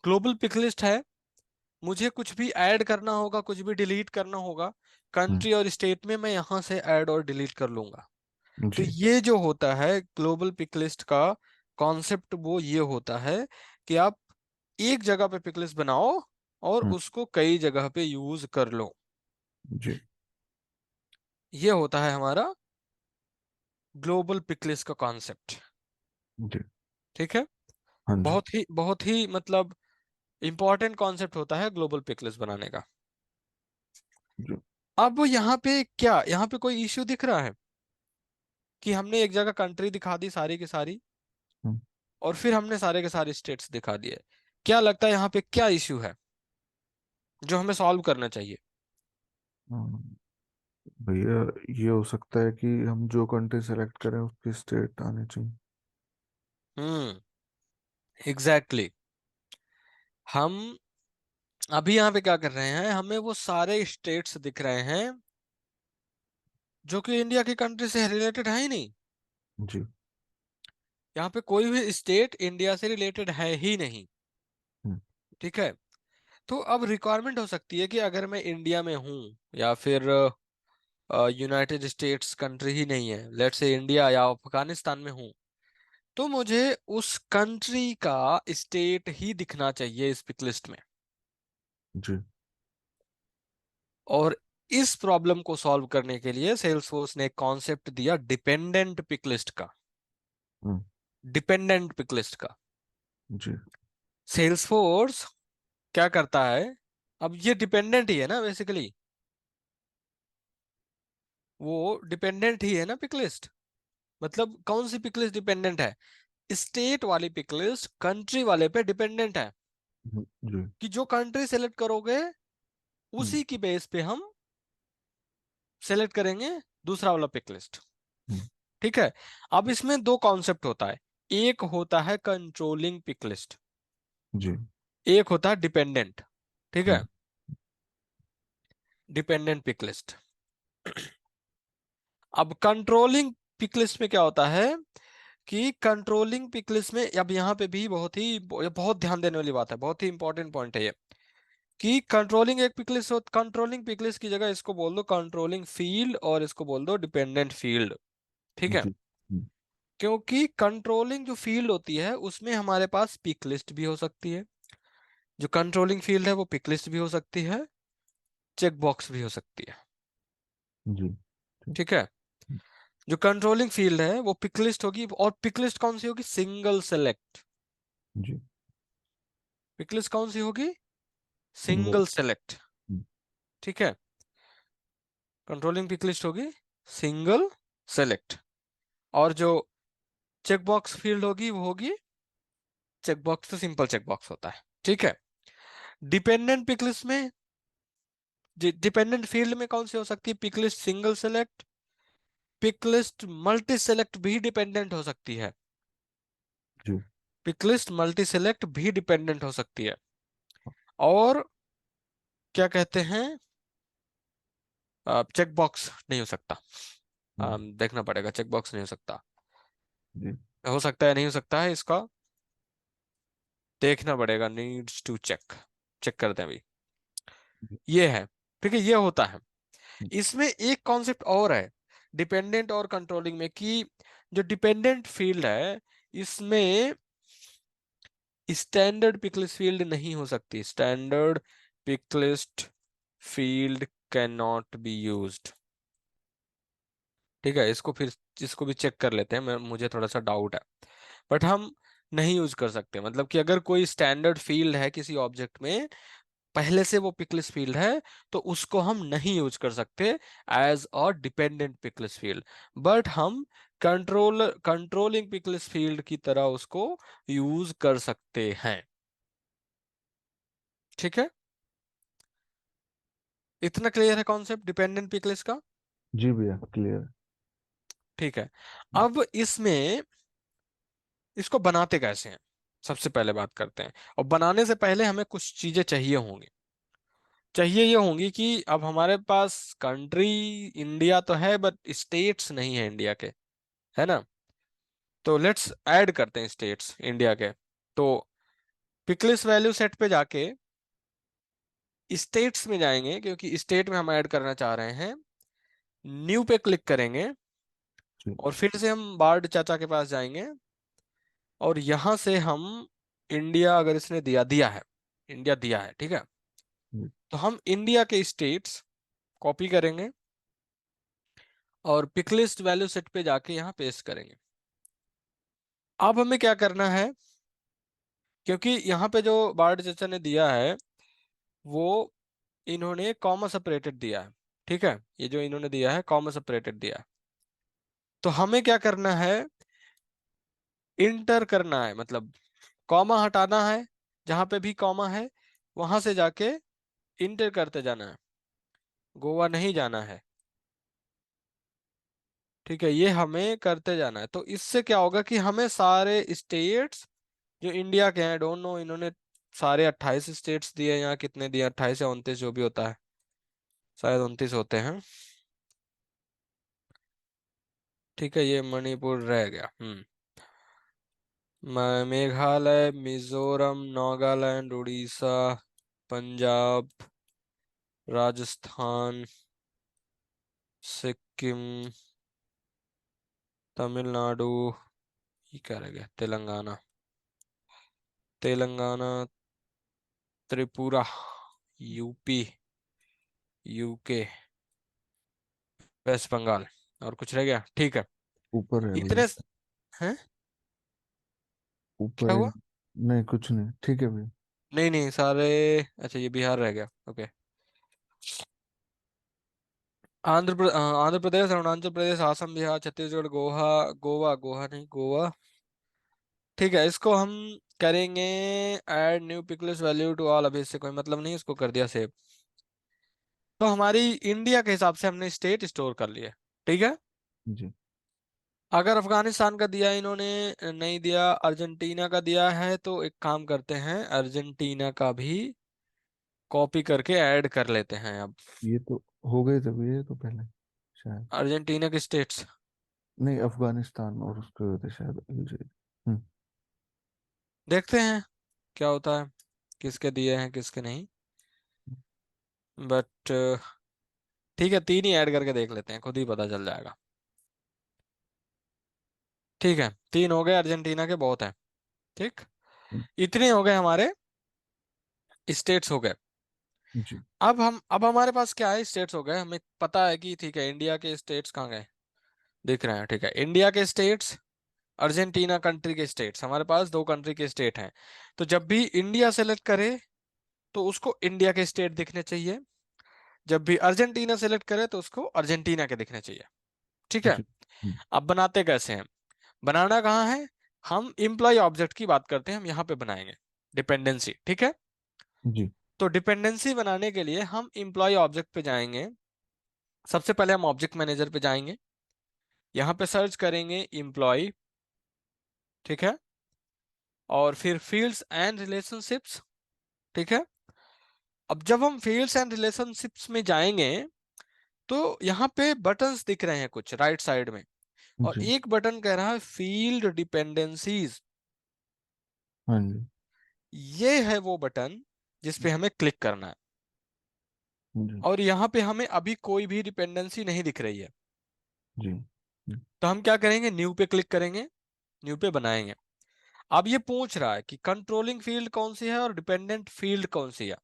Speaker 1: ग्लोबल पिक लिस्ट है, मुझे कुछ भी ऐड करना होगा, कुछ भी डिलीट करना होगा,
Speaker 2: हम्म,
Speaker 1: कंट्री और स्टेट में मैं यहाँ से ऐड और डिलीट कर लूंगा। तो
Speaker 2: जी।
Speaker 1: ये जो होता है ग्लोबल पिक लिस्ट का कॉन्सेप्ट, वो ये होता है कि आप एक जगह पे पिक लिस्ट बनाओ और
Speaker 2: हम्म,
Speaker 1: उसको कई जगह पे यूज कर लो।
Speaker 2: जी।
Speaker 1: ये होता है हमारा ग्लोबल पिक लिस्ट का कॉन्सेप्ट,
Speaker 2: जी।
Speaker 1: ठीक है।
Speaker 2: हाँ जी।
Speaker 1: बहुत ही मतलब इंपॉर्टेंट कॉन्सेप्ट होता है ग्लोबल पिक लिस्ट बनाने का।
Speaker 2: जी।
Speaker 1: अब यहाँ पे क्या, यहाँ पे कोई इश्यू दिख रहा है कि हमने एक जगह कंट्री दिखा दी सारी की सारी,
Speaker 2: हम्म,
Speaker 1: और फिर हमने सारे के सारे स्टेट्स दिखा दिए? क्या लगता है यहाँ पे क्या इश्यू है जो हमें सॉल्व करना चाहिए?
Speaker 2: हाँ, भैया, ये हो सकता है कि हम जो कंट्री सेलेक्ट करें उसकी स्टेट आनी चाहिए।
Speaker 1: हम्म, एग्जैक्टली, हम अभी यहाँ पे क्या कर रहे हैं, हमें वो सारे स्टेट्स दिख रहे हैं जो कि इंडिया की कंट्री से रिलेटेड है ही नहीं।
Speaker 2: जी।
Speaker 1: यहाँ पे कोई भी स्टेट इंडिया से रिलेटेड है ही नहीं,
Speaker 2: हम्म,
Speaker 1: ठीक है। तो अब रिक्वायरमेंट हो सकती है कि अगर मैं इंडिया में हूँ, या फिर यूनाइटेड स्टेट्स कंट्री ही नहीं है, लेट्स से इंडिया या अफगानिस्तान में हूँ, तो मुझे उस कंट्री का स्टेट ही दिखना चाहिए इस पिक लिस्ट में।
Speaker 2: जी।
Speaker 1: और इस प्रॉब्लम को सॉल्व करने के लिए सेल्सफोर्स ने एक कॉन्सेप्ट दिया डिपेंडेंट पिक लिस्ट का,
Speaker 2: हम्म,
Speaker 1: डिपेंडेंट पिक लिस्ट का।
Speaker 2: जी।
Speaker 1: सेल्सफोर्स क्या करता है, अब ये डिपेंडेंट ही है ना बेसिकली, वो डिपेंडेंट ही है ना पिक लिस्ट। मतलब कौन सी पिक लिस्ट डिपेंडेंट है, स्टेट वाली पिक लिस्ट कंट्री वाले पे डिपेंडेंट है,
Speaker 2: जी।
Speaker 1: कि जो कंट्री सेलेक्ट करोगे
Speaker 2: हम्म,
Speaker 1: उसी की बेस पे हम सेलेक्ट करेंगे दूसरा वाला पिक लिस्ट।
Speaker 2: हम्म,
Speaker 1: ठीक है। अब इसमें दो कॉन्सेप्ट होता है, एक होता है कंट्रोलिंग पिक लिस्ट,
Speaker 2: जी।
Speaker 1: एक होता है डिपेंडेंट। ठीक है।
Speaker 2: हम्म,
Speaker 1: डिपेंडेंट पिक लिस्ट। अब कंट्रोलिंग पिक लिस्ट में क्या होता है कि कंट्रोलिंग पिक लिस्ट में, अब यहाँ पे भी बहुत ध्यान देने वाली बात है, बहुत ही इंपॉर्टेंट पॉइंट है ये, कि कंट्रोलिंग एक पिक लिस्ट हो, कंट्रोलिंग पिक लिस्ट की जगह इसको बोल दो कंट्रोलिंग फील्ड और इसको बोल दो डिपेंडेंट फील्ड। ठीक है।
Speaker 2: जी। हम्म,
Speaker 1: क्योंकि कंट्रोलिंग जो फील्ड होती है उसमें हमारे पास पिक लिस्ट भी हो सकती है, जो कंट्रोलिंग फील्ड है वो पिक लिस्ट भी हो सकती है, चेक बॉक्स भी हो सकती है।
Speaker 2: जी। ठीक।
Speaker 1: ठीक है।
Speaker 2: हम्म,
Speaker 1: जो कंट्रोलिंग फील्ड है वो पिक लिस्ट होगी, और पिक लिस्ट कौन सी होगी, सिंगल सेलेक्ट।
Speaker 2: जी।
Speaker 1: पिक लिस्ट कौन सी होगी,
Speaker 2: सिंगल।
Speaker 1: Single select. ठीक है। कंट्रोलिंग पिक लिस्ट होगी सिंगल सेलेक्ट। और जो चेक बॉक्स फील्ड होगी वो होगी, चेक बॉक्स तो सिंपल चेक बॉक्स होता है। ठीक है। डिपेंडेंट पिक लिस्ट में, डिपेंडेंट फील्ड में कौन सी हो सकती है, pick list single select, pick list multi select भी डिपेंडेंट हो सकती है,
Speaker 2: जी।
Speaker 1: पिक लिस्ट मल्टी सेलेक्ट भी डिपेंडेंट हो सकती है। और क्या कहते हैं, चेक बॉक्स नहीं हो सकता।
Speaker 2: हम्म,
Speaker 1: देखना पड़ेगा, चेक बॉक्स नहीं हो सकता।
Speaker 2: जी।
Speaker 1: हो सकता है नहीं हो सकता है इसका देखना पड़ेगा, नीड्स टू चेक, चेक करते हैं अभी।
Speaker 2: जी।
Speaker 1: ये है। ठीक है, ये होता है।
Speaker 2: हम्म,
Speaker 1: इसमें एक कॉन्सेप्ट और है डिपेंडेंट और कंट्रोलिंग में, कि जो डिपेंडेंट फील्ड है इसमें स्टैंडर्ड पिकलिस्ट फील्ड नहीं हो सकती, standard picklist field can not be used. ठीक है, इसको फिर इसको भी चेक कर लेते हैं, मुझे थोड़ा सा डाउट है, बट हम नहीं यूज कर सकते। मतलब कि अगर कोई स्टैंडर्ड फील्ड है किसी ऑब्जेक्ट में, पहले से वो पिकलिस्ट फील्ड है, तो उसको हम नहीं यूज कर सकते as a dependent picklist field, but हम कंट्रोलिंग पिकलिस्ट फील्ड की तरह उसको यूज कर सकते हैं। ठीक है। इतना क्लियर है कॉन्सेप्ट डिपेंडेंट पिकलिस्ट का।
Speaker 2: जी भैया, क्लियर।
Speaker 1: ठीक है। अब इसमें इसको बनाते कैसे हैं, सबसे पहले बात करते हैं। और बनाने से पहले हमें कुछ चीजें चाहिए होंगी, चाहिए ये होंगी कि अब हमारे पास कंट्री इंडिया तो है बट स्टेट्स नहीं है इंडिया के, है ना। तो लेट्स ऐड करते हैं स्टेट्स इंडिया के। तो पिकलिस वैल्यू सेट पे जाके स्टेट्स में जाएंगे, क्योंकि स्टेट में हम ऐड करना चाह रहे हैं। न्यू पे क्लिक करेंगे
Speaker 2: जी।
Speaker 1: और फिर से हम बार्ड चाचा के पास जाएंगे, और यहां से हम इंडिया, अगर इसने दिया दिया है, इंडिया दिया है, ठीक है,
Speaker 2: जी।
Speaker 1: तो हम इंडिया के स्टेट्स कॉपी करेंगे और पिकलिस्ट वैल्यू सेट पे जाके यहाँ पेस्ट करेंगे। अब हमें क्या करना है, क्योंकि यहाँ पे जो बार्ड चाचा ने दिया है वो इन्होंने कॉमा सेपरेटेड दिया है। ठीक है, ये जो इन्होंने दिया है कॉमा सेपरेटेड दिया है। तो हमें क्या करना है, इंटर करना है, मतलब कॉमा हटाना है, जहां पे भी कॉमा है वहां से जाके इंटर करते जाना है, गोवा नहीं जाना है। ठीक है, ये हमें करते जाना है। तो इससे क्या होगा कि हमें सारे स्टेट्स जो इंडिया के हैं, डोंट नो इन्होंने सारे 28 स्टेट्स दिए, यहाँ कितने दिए, 28 या 29 जो भी होता है, शायद 29 होते हैं। ठीक है, ये मणिपुर रह गया। मेघालय, मिजोरम, नागालैंड, उड़ीसा, पंजाब, राजस्थान, सिक्किम, तमिलनाडु, ये क्या रह गया, Telangana, Telangana, Tripura, UP, UK, West Bengal, और कुछ रह गया। ठीक है,
Speaker 2: ऊपर है भैया।
Speaker 1: इतने हैं।
Speaker 2: ऊपर
Speaker 1: क्या
Speaker 2: है।
Speaker 1: हुआ,
Speaker 2: नहीं, कुछ नहीं, ठीक है भैया।
Speaker 1: नहीं नहीं सारे, अच्छा ये बिहार रह गया, ओके। आंध्र प्रदेश, अरुणाचल प्रदेश, असम, बिहार, छत्तीसगढ़, गोवा, गोवा गोवा नहीं, गोवा। ठीक है, इसको हम करेंगे add new picklist value to all, अभी इससे कोई मतलब नहीं, इसको कर दिया सेव। तो हमारी इंडिया के हिसाब से हमने स्टेट स्टोर कर लिए, ठीक है।
Speaker 2: जी।
Speaker 1: अगर अफगानिस्तान का दिया इन्होंने, नहीं दिया, अर्जेंटीना का दिया है, तो एक काम करते हैं, अर्जेंटीना का भी कॉपी करके ऐड कर लेते हैं अब।
Speaker 2: ये तो हो गए थे ये तो पहले शायद।
Speaker 1: अर्जेंटीना के स्टेट्स
Speaker 2: नहीं, अफगानिस्तान और उसके हुए थे शायद अलजेरिया।
Speaker 1: देखते हैं क्या होता है, किसके दिए हैं किसके नहीं। बट ठीक है, तीन ही ऐड करके देख लेते हैं, खुद ही पता चल जाएगा। ठीक है, तीन हो गए अर्जेंटीना के, बहुत है। ठीक, इतने हो गए हमारे, स्टेट्स हो गए।
Speaker 2: जी।
Speaker 1: अब हमारे पास क्या है, स्टेट्स हो गए, हमें पता है कि ठीक है इंडिया के स्टेट्स कहाँ गए, दिख रहे हैं, ठीक है, इंडिया के स्टेट्स, अर्जेंटीना कंट्री के स्टेट्स, हमारे पास दो कंट्री के स्टेट हैं। तो जब भी इंडिया सेलेक्ट करे तो उसको इंडिया के स्टेट दिखने चाहिए, जब भी अर्जेंटीना सेलेक्ट करे तो उसको अर्जेंटीना के दिखने चाहिए, ठीक है।
Speaker 2: जी। हम्म।
Speaker 1: अब बनाते कैसे हैं, बनाना कहाँ है, हम इम्प्लॉय ऑब्जेक्ट की बात करते हैं, हम यहाँ पे बनाएंगे डिपेंडेंसी, ठीक है।
Speaker 2: जी।
Speaker 1: तो डिपेंडेंसी बनाने के लिए हम इम्प्लॉय ऑब्जेक्ट पे जाएंगे, सबसे पहले हम ऑब्जेक्ट मैनेजर पे जाएंगे, यहाँ पे सर्च करेंगे इम्प्लॉय, ठीक है, और फिर फील्ड्स एंड रिलेशनशिप्स, ठीक है। अब जब हम फील्ड्स एंड रिलेशनशिप्स में जाएंगे तो यहाँ पे बटन्स दिख रहे हैं कुछ राइट साइड में, और
Speaker 2: जी।
Speaker 1: एक बटन कह रहा है फील्ड डिपेंडेंसीज।
Speaker 2: हाँ जी।
Speaker 1: ये है वो बटन जिस पे हमें क्लिक करना है,
Speaker 2: जी।
Speaker 1: और यहाँ पे हमें अभी कोई भी डिपेंडेंसी नहीं दिख रही है।
Speaker 2: जी।
Speaker 1: तो हम क्या करेंगे, न्यू पे क्लिक करेंगे, न्यू पे बनाएंगे। अब ये पूछ रहा है कि कंट्रोलिंग फील्ड कौन सी है और डिपेंडेंट फील्ड कौन सी है,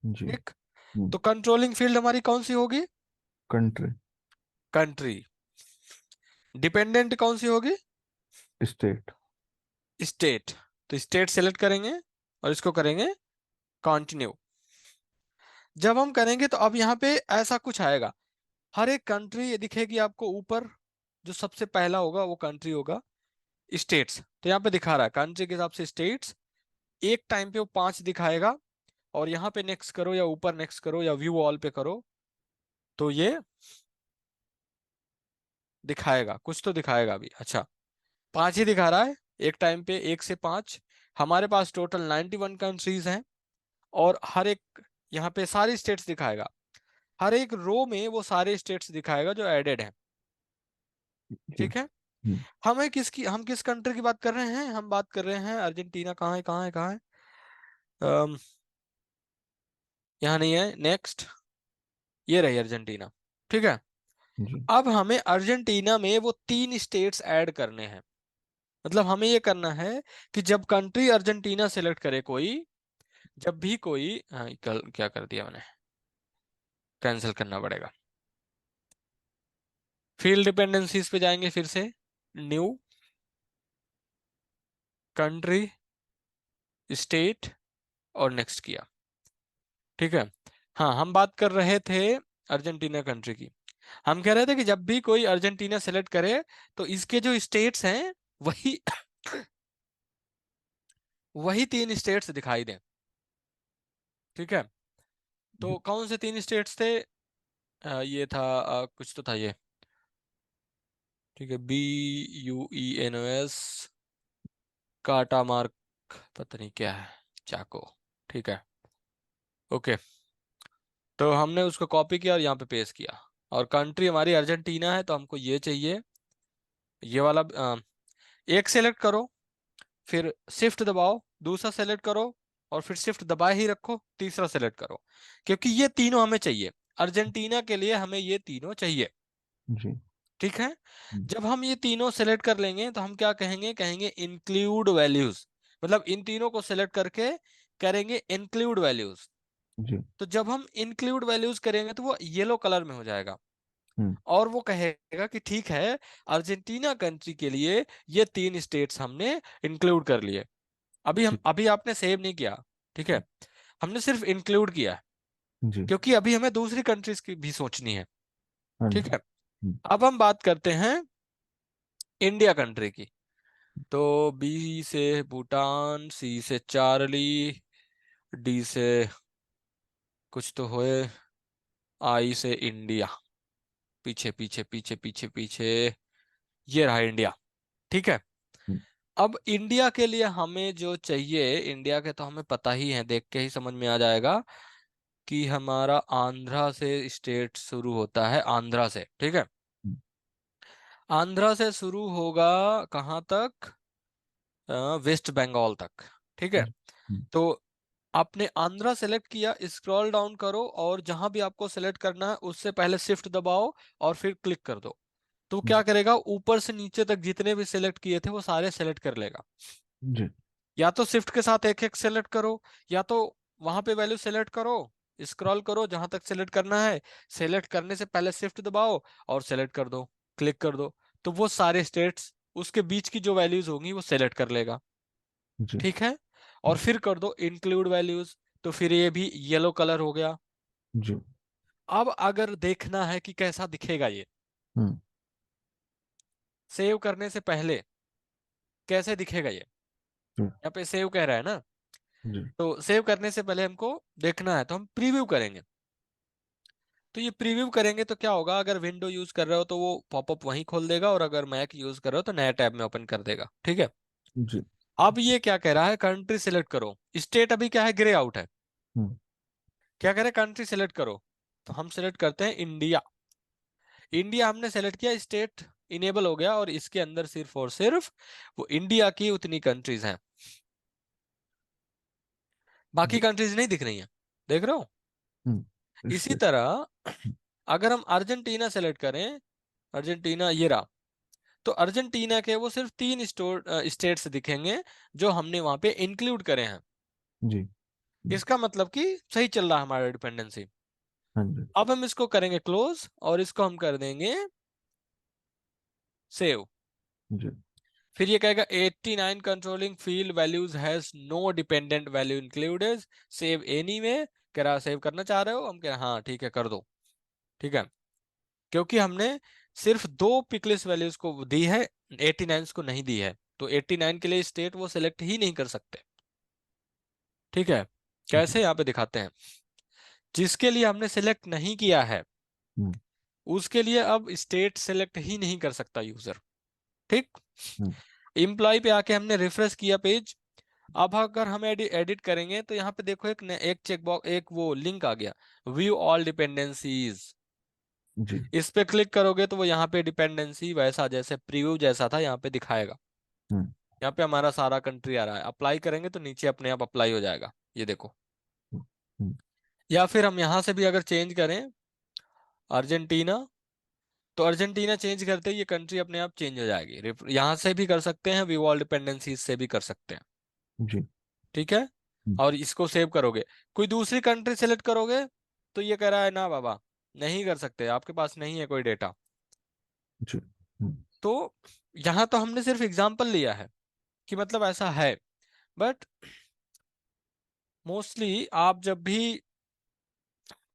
Speaker 2: जी।
Speaker 1: ठीक। तो कंट्रोलिंग फील्ड हमारी कौन सी होगी,
Speaker 2: कंट्री।
Speaker 1: कंट्री। डिपेंडेंट कौन सी होगी,
Speaker 2: स्टेट।
Speaker 1: स्टेट। तो स्टेट सेलेक्ट करेंगे और इसको करेंगे कंटिन्यू। जब हम करेंगे तो अब यहाँ पे ऐसा कुछ आएगा, हर एक कंट्री ये दिखेगी आपको ऊपर, जो सबसे पहला होगा वो कंट्री होगा, स्टेट्स। तो यहाँ पे दिखा रहा है कंट्री के हिसाब से स्टेट्स, एक टाइम पे वो पांच दिखाएगा, और यहाँ पे नेक्स्ट करो या ऊपर नेक्स्ट करो या व्यू ऑल पे करो तो ये दिखाएगा, कुछ तो दिखाएगा अभी। अच्छा, पांच ही दिखा रहा है एक टाइम पे, एक से पांच। हमारे पास टोटल 91 कंट्रीज हैं, और हर एक यहाँ पे सारी स्टेट्स दिखाएगा, हर एक रो में वो सारे स्टेट्स दिखाएगा जो एडेड हैं,
Speaker 2: जी।
Speaker 1: ठीक है। हम किस कंट्री की बात कर रहे हैं, हम बात कर रहे हैं अर्जेंटीना, कहाँ है कहाँ है कहाँ है, अम, यहाँ नहीं है, नेक्स्ट, ये रही अर्जेंटीना, ठीक है।
Speaker 2: जी।
Speaker 1: अब हमें अर्जेंटीना में वो तीन स्टेट्स ऐड करने हैं, मतलब हमें ये करना है कि जब कंट्री अर्जेंटीना सेलेक्ट करे कोई, जब भी कोई, हाँ कल क्या कर दिया मैंने, कैंसिल करना पड़ेगा। फील्ड डिपेंडेंसीज पे जाएंगे फिर से, न्यू, कंट्री, स्टेट, और नेक्स्ट किया, ठीक है। हाँ, हम बात कर रहे थे अर्जेंटीना कंट्री की। हम कह रहे थे कि जब भी कोई अर्जेंटीना सेलेक्ट करे तो इसके जो स्टेट्स हैं वही वही तीन स्टेट्स दिखाई दें, ठीक है। तो
Speaker 2: जी।
Speaker 1: कौन से तीन स्टेट्स थे, ये था, कुछ तो था ये, ठीक है, BUENOS, काटा मार्क, पता नहीं क्या है, चाको, ठीक है, ओके। तो हमने उसको कॉपी किया और यहाँ पे पेस्ट किया, और कंट्री हमारी अर्जेंटीना है तो हमको ये चाहिए, ये वाला, एक सेलेक्ट करो, फिर शिफ्ट दबाओ, दूसरा सेलेक्ट करो, और फिर शिफ्ट दबाए ही रखो, तीसरा सेलेक्ट करो, क्योंकि ये तीनों हमें चाहिए, अर्जेंटीना के लिए हमें ये तीनों चाहिए,
Speaker 2: जी।
Speaker 1: ठीक है। जब हम ये तीनों सेलेक्ट कर लेंगे तो हम क्या कहेंगे, कहेंगे इंक्लूड वैल्यूज, मतलब इन तीनों को सेलेक्ट करके करेंगे इंक्लूड वैल्यूज।
Speaker 2: जी।
Speaker 1: तो जब हम इंक्लूड वैल्यूज करेंगे तो वो येलो कलर में हो जाएगा,
Speaker 2: हम्म।
Speaker 1: और वो कहेगा कि ठीक है, अर्जेंटीना कंट्री के लिए ये तीन स्टेट्स हमने इंक्लूड कर लिए।
Speaker 2: ठीक।
Speaker 1: अभी आपने सेव नहीं किया, ठीक है, हमने सिर्फ इंक्लूड किया है,
Speaker 2: जी।
Speaker 1: क्योंकि अभी हमें दूसरी कंट्रीज की भी सोचनी है,
Speaker 2: हाँ
Speaker 1: ठीक
Speaker 2: जी।
Speaker 1: है। अब हम बात करते हैं इंडिया कंट्री की। तो बी से भूटान, सी से चार्ली, डी से कुछ तो होए। आई से इंडिया, पीछे पीछे पीछे पीछे पीछे, ये रहा इंडिया। ठीक है।
Speaker 2: हम्म,
Speaker 1: अब इंडिया के लिए हमें जो चाहिए, इंडिया के तो हमें पता ही है, देख के ही समझ में आ जाएगा कि हमारा आंध्रा से स्टेट शुरू होता है, आंध्रा से। ठीक है।
Speaker 2: हम्म,
Speaker 1: आंध्रा से शुरू होगा कहाँ तक? वेस्ट बंगाल तक। ठीक है।
Speaker 2: हम्म,
Speaker 1: तो आपने आंध्रा सेलेक्ट किया, स्क्रॉल डाउन करो और जहां भी आपको सेलेक्ट करना है उससे पहले शिफ्ट दबाओ और फिर क्लिक कर दो। तो
Speaker 2: हम्म,
Speaker 1: क्या करेगा, ऊपर से नीचे तक जितने भी सेलेक्ट किए थे वो सारे सेलेक्ट कर लेगा।
Speaker 2: जी
Speaker 1: या तो शिफ्ट के साथ एक एक सेलेक्ट करो, या तो वहां पे वैल्यू सेलेक्ट करो, स्क्रॉल करो जहां तक सेलेक्ट करना है, सेलेक्ट करने से पहले शिफ्ट दबाओ और सेलेक्ट कर दो, क्लिक कर दो। तो वो सारे स्टेट्स, उसके बीच की जो वैल्यूज होंगी वो सेलेक्ट कर लेगा।
Speaker 2: जी
Speaker 1: ठीक है। और
Speaker 2: हम्म,
Speaker 1: फिर कर दो इंक्लूड वैल्यूज, तो फिर ये भी येलो कलर हो गया।
Speaker 2: जी
Speaker 1: अब अगर देखना है कि कैसा दिखेगा ये,
Speaker 2: हम्म,
Speaker 1: सेव करने से पहले कैसे दिखेगा ये,
Speaker 2: जी
Speaker 1: यहाँ पे सेव कह रहा है ना।
Speaker 2: जी
Speaker 1: तो सेव करने से पहले हमको देखना है तो हम प्रीव्यू करेंगे। तो ये प्रीव्यू करेंगे तो क्या होगा, अगर विंडो यूज कर रहे हो तो वो पॉपअप वहीं खोल देगा, और अगर मैक यूज कर रहे हो तो नया टैब में ओपन कर देगा। ठीक है।
Speaker 2: जी
Speaker 1: अब ये क्या कह रहा है, कंट्री सिलेक्ट करो। स्टेट अभी क्या है, ग्रे आउट है।
Speaker 2: हम्म,
Speaker 1: क्या कह रहे, कंट्री सिलेक्ट करो। तो हम सिलेक्ट करते हैं इंडिया। इंडिया हमने सेलेक्ट किया, स्टेट इनेबल हो गया, और इसके अंदर सिर्फ और सिर्फ वो इंडिया की उतनी कंट्रीज हैं, बाकी
Speaker 2: जी
Speaker 1: कंट्रीज नहीं दिख रही हैं। देख रहे हो? इसी
Speaker 2: स्टेट
Speaker 1: तरह अगर हम अर्जेंटीना सेलेक्ट करें, अर्जेंटीना ये रहा, तो अर्जेंटीना के वो सिर्फ तीन स्टेट्स दिखेंगे जो हमने वहां पे इंक्लूड करे हैं।
Speaker 2: जी
Speaker 1: इसका मतलब कि सही चल रहा है हमारा डिपेंडेंसी।
Speaker 2: हाँ जी
Speaker 1: अब हम इसको करेंगे क्लोज और इसको हम कर देंगे सेव।
Speaker 2: जी
Speaker 1: फिर ये कहेगा 89 controlling field values has no dependent value included, save anyway. कह रहा सेव करना चाह रहे हो, हम कह रहे हैं हाँ ठीक है कर दो। ठीक है। क्योंकि हमने सिर्फ दो पिकलिस वैल्यूज को दी है, 89 को नहीं दी है, तो 89 के लिए स्टेट वो सिलेक्ट ही नहीं कर सकते। ठीक है।
Speaker 2: जी
Speaker 1: कैसे यहाँ पे दिखाते हैं, जिसके लिए हमने सिलेक्ट नहीं किया है
Speaker 2: हम्म,
Speaker 1: उसके लिए अब स्टेट सेलेक्ट ही नहीं कर सकता यूजर। ठीक।
Speaker 2: हम्म,
Speaker 1: एम्प्लॉय पे आके हमने रिफ्रेश किया पेज। अब अगर हम एडिट करेंगे तो यहाँ पे देखो एक चेक बॉक्स, एक वो लिंक आ गया, व्यू ऑल डिपेंडेंसीज।
Speaker 2: जी
Speaker 1: इस पे क्लिक करोगे तो वो यहाँ पे डिपेंडेंसी वैसा जैसे प्रीव्यू जैसा था यहाँ पे दिखाएगा।
Speaker 2: हम्म,
Speaker 1: यहाँ पे हमारा सारा कंट्री आ रहा है, अप्लाई करेंगे तो नीचे अपने आप अप्लाई हो जाएगा, ये देखो।
Speaker 2: हम्म,
Speaker 1: या फिर हम यहाँ से भी अगर चेंज करें अर्जेंटीना, तो अर्जेंटीना चेंज करते ही ये कंट्री अपने आप चेंज हो जाएगी। यहाँ से भी कर सकते हैं, व्यू ऑल डिपेंडेंसीज से भी कर सकते हैं।
Speaker 2: जी
Speaker 1: ठीक है।
Speaker 2: हम्म,
Speaker 1: और इसको सेव करोगे, कोई दूसरी कंट्री सेलेक्ट करोगे तो ये कह रहा है ना बाबा, नहीं कर सकते, आपके पास नहीं है कोई डेटा।
Speaker 2: जी हम्म,
Speaker 1: तो यहाँ तो हमने सिर्फ एग्जांपल लिया है कि मतलब ऐसा है, बट मोस्टली आप जब भी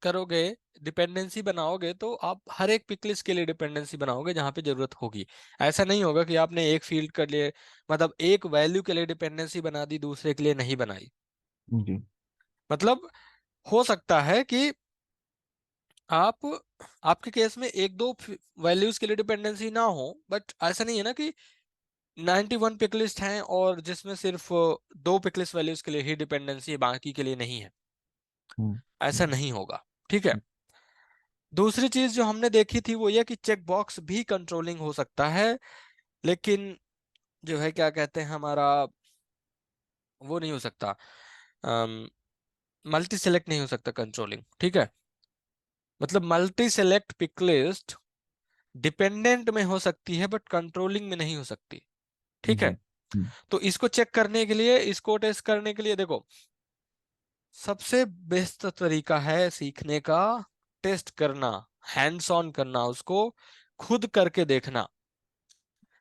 Speaker 1: करोगे, डिपेंडेंसी बनाओगे, तो आप हर एक पिकलिस्ट के लिए डिपेंडेंसी बनाओगे जहां पे जरूरत होगी। ऐसा नहीं होगा कि आपने एक फील्ड के लिए, मतलब एक वैल्यू के लिए डिपेंडेंसी बना दी, दूसरे के लिए नहीं बनाई।
Speaker 2: जी
Speaker 1: मतलब हो सकता है कि आप, आपके केस में एक दो वैल्यूज के लिए डिपेंडेंसी ना हो, बट ऐसा नहीं है ना कि 91 पिकलिस्ट हैं और जिसमें सिर्फ दो पिकलिस्ट वैल्यूज के लिए ही डिपेंडेंसी है, बाकी के लिए नहीं है।
Speaker 2: हम्म,
Speaker 1: ऐसा
Speaker 2: हम्म,
Speaker 1: नहीं होगा। ठीक है। दूसरी चीज जो हमने देखी थी वो ये कि चेक बॉक्स भी कंट्रोलिंग हो सकता है, लेकिन जो है क्या कहते हैं हमारा, वो नहीं हो सकता, मल्टी सेलेक्ट नहीं हो सकता कंट्रोलिंग। ठीक है। मतलब multi select pick list dependent में हो सकती है बट कंट्रोलिंग में नहीं हो सकती। ठीक
Speaker 2: जी
Speaker 1: है। तो इसको चेक करने के लिए, इसको टेस्ट करने के लिए देखो, सबसे बेस्ट तरीका है सीखने का, टेस्ट करना, हैंड्स ऑन करना, उसको खुद करके देखना।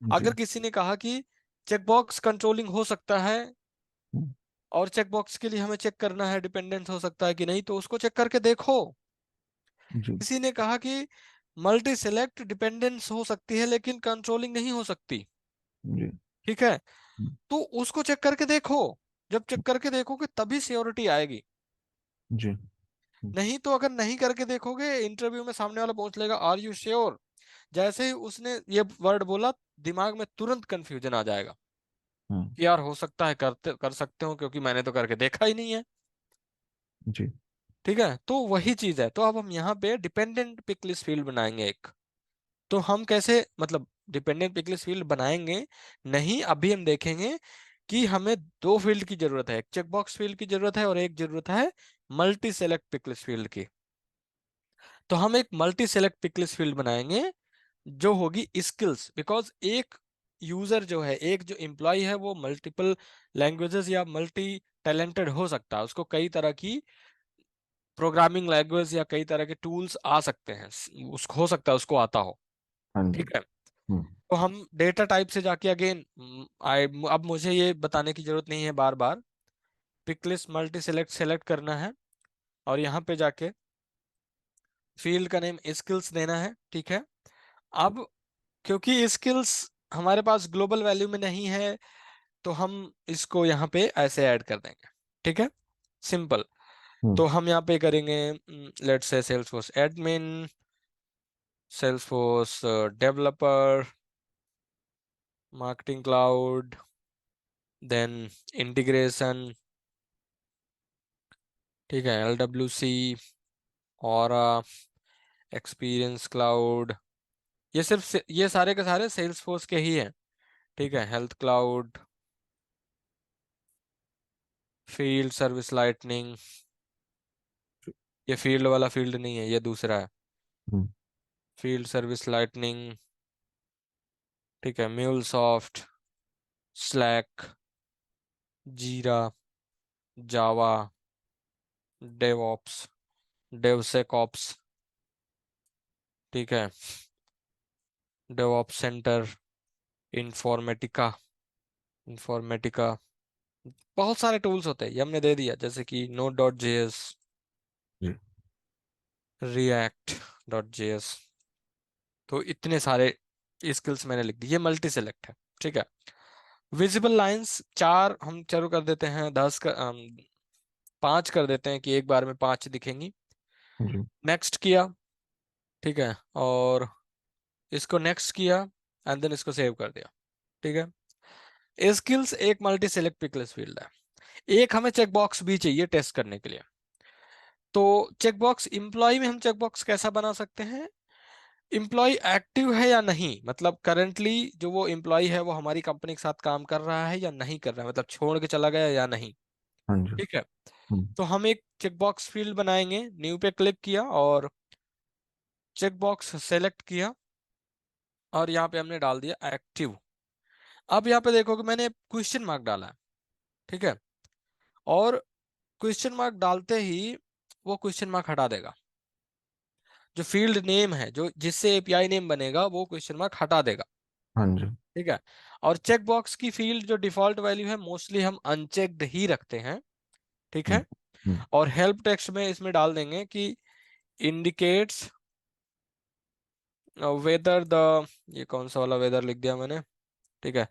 Speaker 2: जी
Speaker 1: अगर किसी ने कहा कि चेकबॉक्स कंट्रोलिंग हो सकता है,
Speaker 2: हम्म,
Speaker 1: और चेकबॉक्स के लिए हमें चेक करना है डिपेंडेंट हो सकता है कि नहीं, तो उसको चेक करके देखो।
Speaker 2: जी
Speaker 1: किसी ने कहा कि मल्टी सेलेक्ट डिपेंडेंस हो सकती है लेकिन कंट्रोलिंग नहीं हो सकती।
Speaker 2: जी
Speaker 1: ठीक है।
Speaker 2: हम्म,
Speaker 1: तो उसको चेक करके देखो। जब चेक करके देखोगे तभी श्योरिटी आएगी।
Speaker 2: जी
Speaker 1: नहीं तो अगर नहीं करके देखोगे, इंटरव्यू में सामने वाला पूछ लेगा आर यू श्योर, जैसे ही उसने ये वर्ड बोला, दिमाग में तुरंत कंफ्यूजन आ जाएगा
Speaker 2: हम्म।
Speaker 1: कि यार हो सकता है कर सकते हो, क्योंकि मैंने तो करके देखा ही नहीं है।
Speaker 2: जी।
Speaker 1: ठीक है, तो वही चीज है। तो अब हम यहाँ पे डिपेंडेंट पिक लिस्ट फील्ड बनाएंगे एक। तो हम कैसे, मतलब डिपेंडेंट पिक लिस्ट फील्ड बनाएंगे, नहीं अभी हम देखेंगे कि हमें दो फील्ड की जरूरत है, एक चेकबॉक्स फील्ड की जरूरत है और एक जरूरत है multi select pick list field की। तो हम एक multi select pick list field बनाएंगे जो होगी स्किल्स, बिकॉज एक यूजर जो है, एक जो एम्प्लॉय है, वो मल्टीपल लैंग्वेजेस या मल्टी टैलेंटेड हो सकता है, उसको कई तरह की प्रोग्रामिंग लैंग्वेज या कई तरह के टूल्स आ सकते हैं, उसको हो सकता है उसको आता हो।
Speaker 2: हाँ जी।
Speaker 1: ठीक है,
Speaker 2: हम्म।
Speaker 1: तो हम डेटा टाइप से जाके अगेन, आई अब मुझे ये बताने की जरूरत नहीं है बार बार, pick list multi select select करना है और यहाँ पे जाके फील्ड का नेम स्किल्स देना है। ठीक है, अब क्योंकि स्किल्स हमारे पास ग्लोबल वैल्यू में नहीं है, तो हम इसको यहाँ पे ऐसे ऐड कर देंगे। ठीक है, सिंपल।
Speaker 2: हम्म।
Speaker 1: तो हम यहाँ पे करेंगे, let's say Salesforce admin, Salesforce developer, marketing cloud, then integration, ठीक है, LWC, और एक्सपीरियंस क्लाउड। ये सिर्फ ये सारे के सारे सेल्स फोर्स के ही हैं। ठीक है, health cloud, field service lightning, ये फील्ड वाला फील्ड नहीं है, ये दूसरा है,
Speaker 2: हम्म।
Speaker 1: Field service lightning. ठीक है, म्यूलसॉफ्ट, स्लैक, जीरा, जावा, डेवऑप्स, डेवसेकऑप्स। ठीक है, डेवऑप्स सेंटर, इंफॉर्मेटिका, इंफॉर्मेटिका। बहुत सारे टूल्स होते हैं, ये हमने दे दिया, जैसे कि Node.js,
Speaker 2: जी।
Speaker 1: React.js। तो इतने सारे स्किल्स मैंने लिख दी, ये मल्टी सेलेक्ट है। ठीक है, विजिबल लाइंस चार हम चालू कर देते हैं, 5 कर देते हैं कि एक बार में 5 दिखेंगी।
Speaker 2: जी।
Speaker 1: नेक्स्ट किया, ठीक है, और इसको नेक्स्ट किया, एंड देन इसको सेव कर दिया। ठीक है, स्किल्स एक मल्टी सेलेक्ट पिकलेस फील्ड है। एक हमें चेकबॉक्स भी चाहिए टेस्ट करने के लिए। तो चेकबॉक्स एम्प्लॉय में हम चेकबॉक्स कैसा बना सकते हैं, एम्प्लॉय एक्टिव है या नहीं, मतलब करंटली जो वो एम्प्लॉय है वो हमारी कंपनी के साथ काम कर रहा है या नहीं कर रहा है, मतलब छोड़ के चला गया या नहीं।
Speaker 2: हाँ जी।
Speaker 1: ठीक है,
Speaker 2: हम्म।
Speaker 1: तो हम एक चेकबॉक्स फील्ड बनाएंगे, न्यू पे क्लिक किया और चेकबॉक्स सेलेक्ट किया, और यहाँ पे हमने डाल दिया एक्टिव। अब यहाँ पे देखो कि मैंने क्वेश्चन मार्क डाला है। ठीक है, और क्वेश्चन मार्क डालते ही वो क्वेश्चन मार्क हटा देगा, जो फील्ड नेम है, जो जिससे एपीआई नेम बनेगा वो क्वेश्चन मार्क हटा देगा।
Speaker 2: हाँ जी।
Speaker 1: ठीक है, और चेक बॉक्स की फील्ड जो डिफॉल्ट वैल्यू है मोस्टली हम अनचेक्ड ही रखते हैं। ठीक
Speaker 2: हम्म।
Speaker 1: है,
Speaker 2: हम्म।
Speaker 1: और हेल्प टेक्स्ट में इसमें डाल देंगे कि इंडिकेट्स वेदर द, ये कौन सा वाला वेदर लिख दिया मैंने। ठीक है,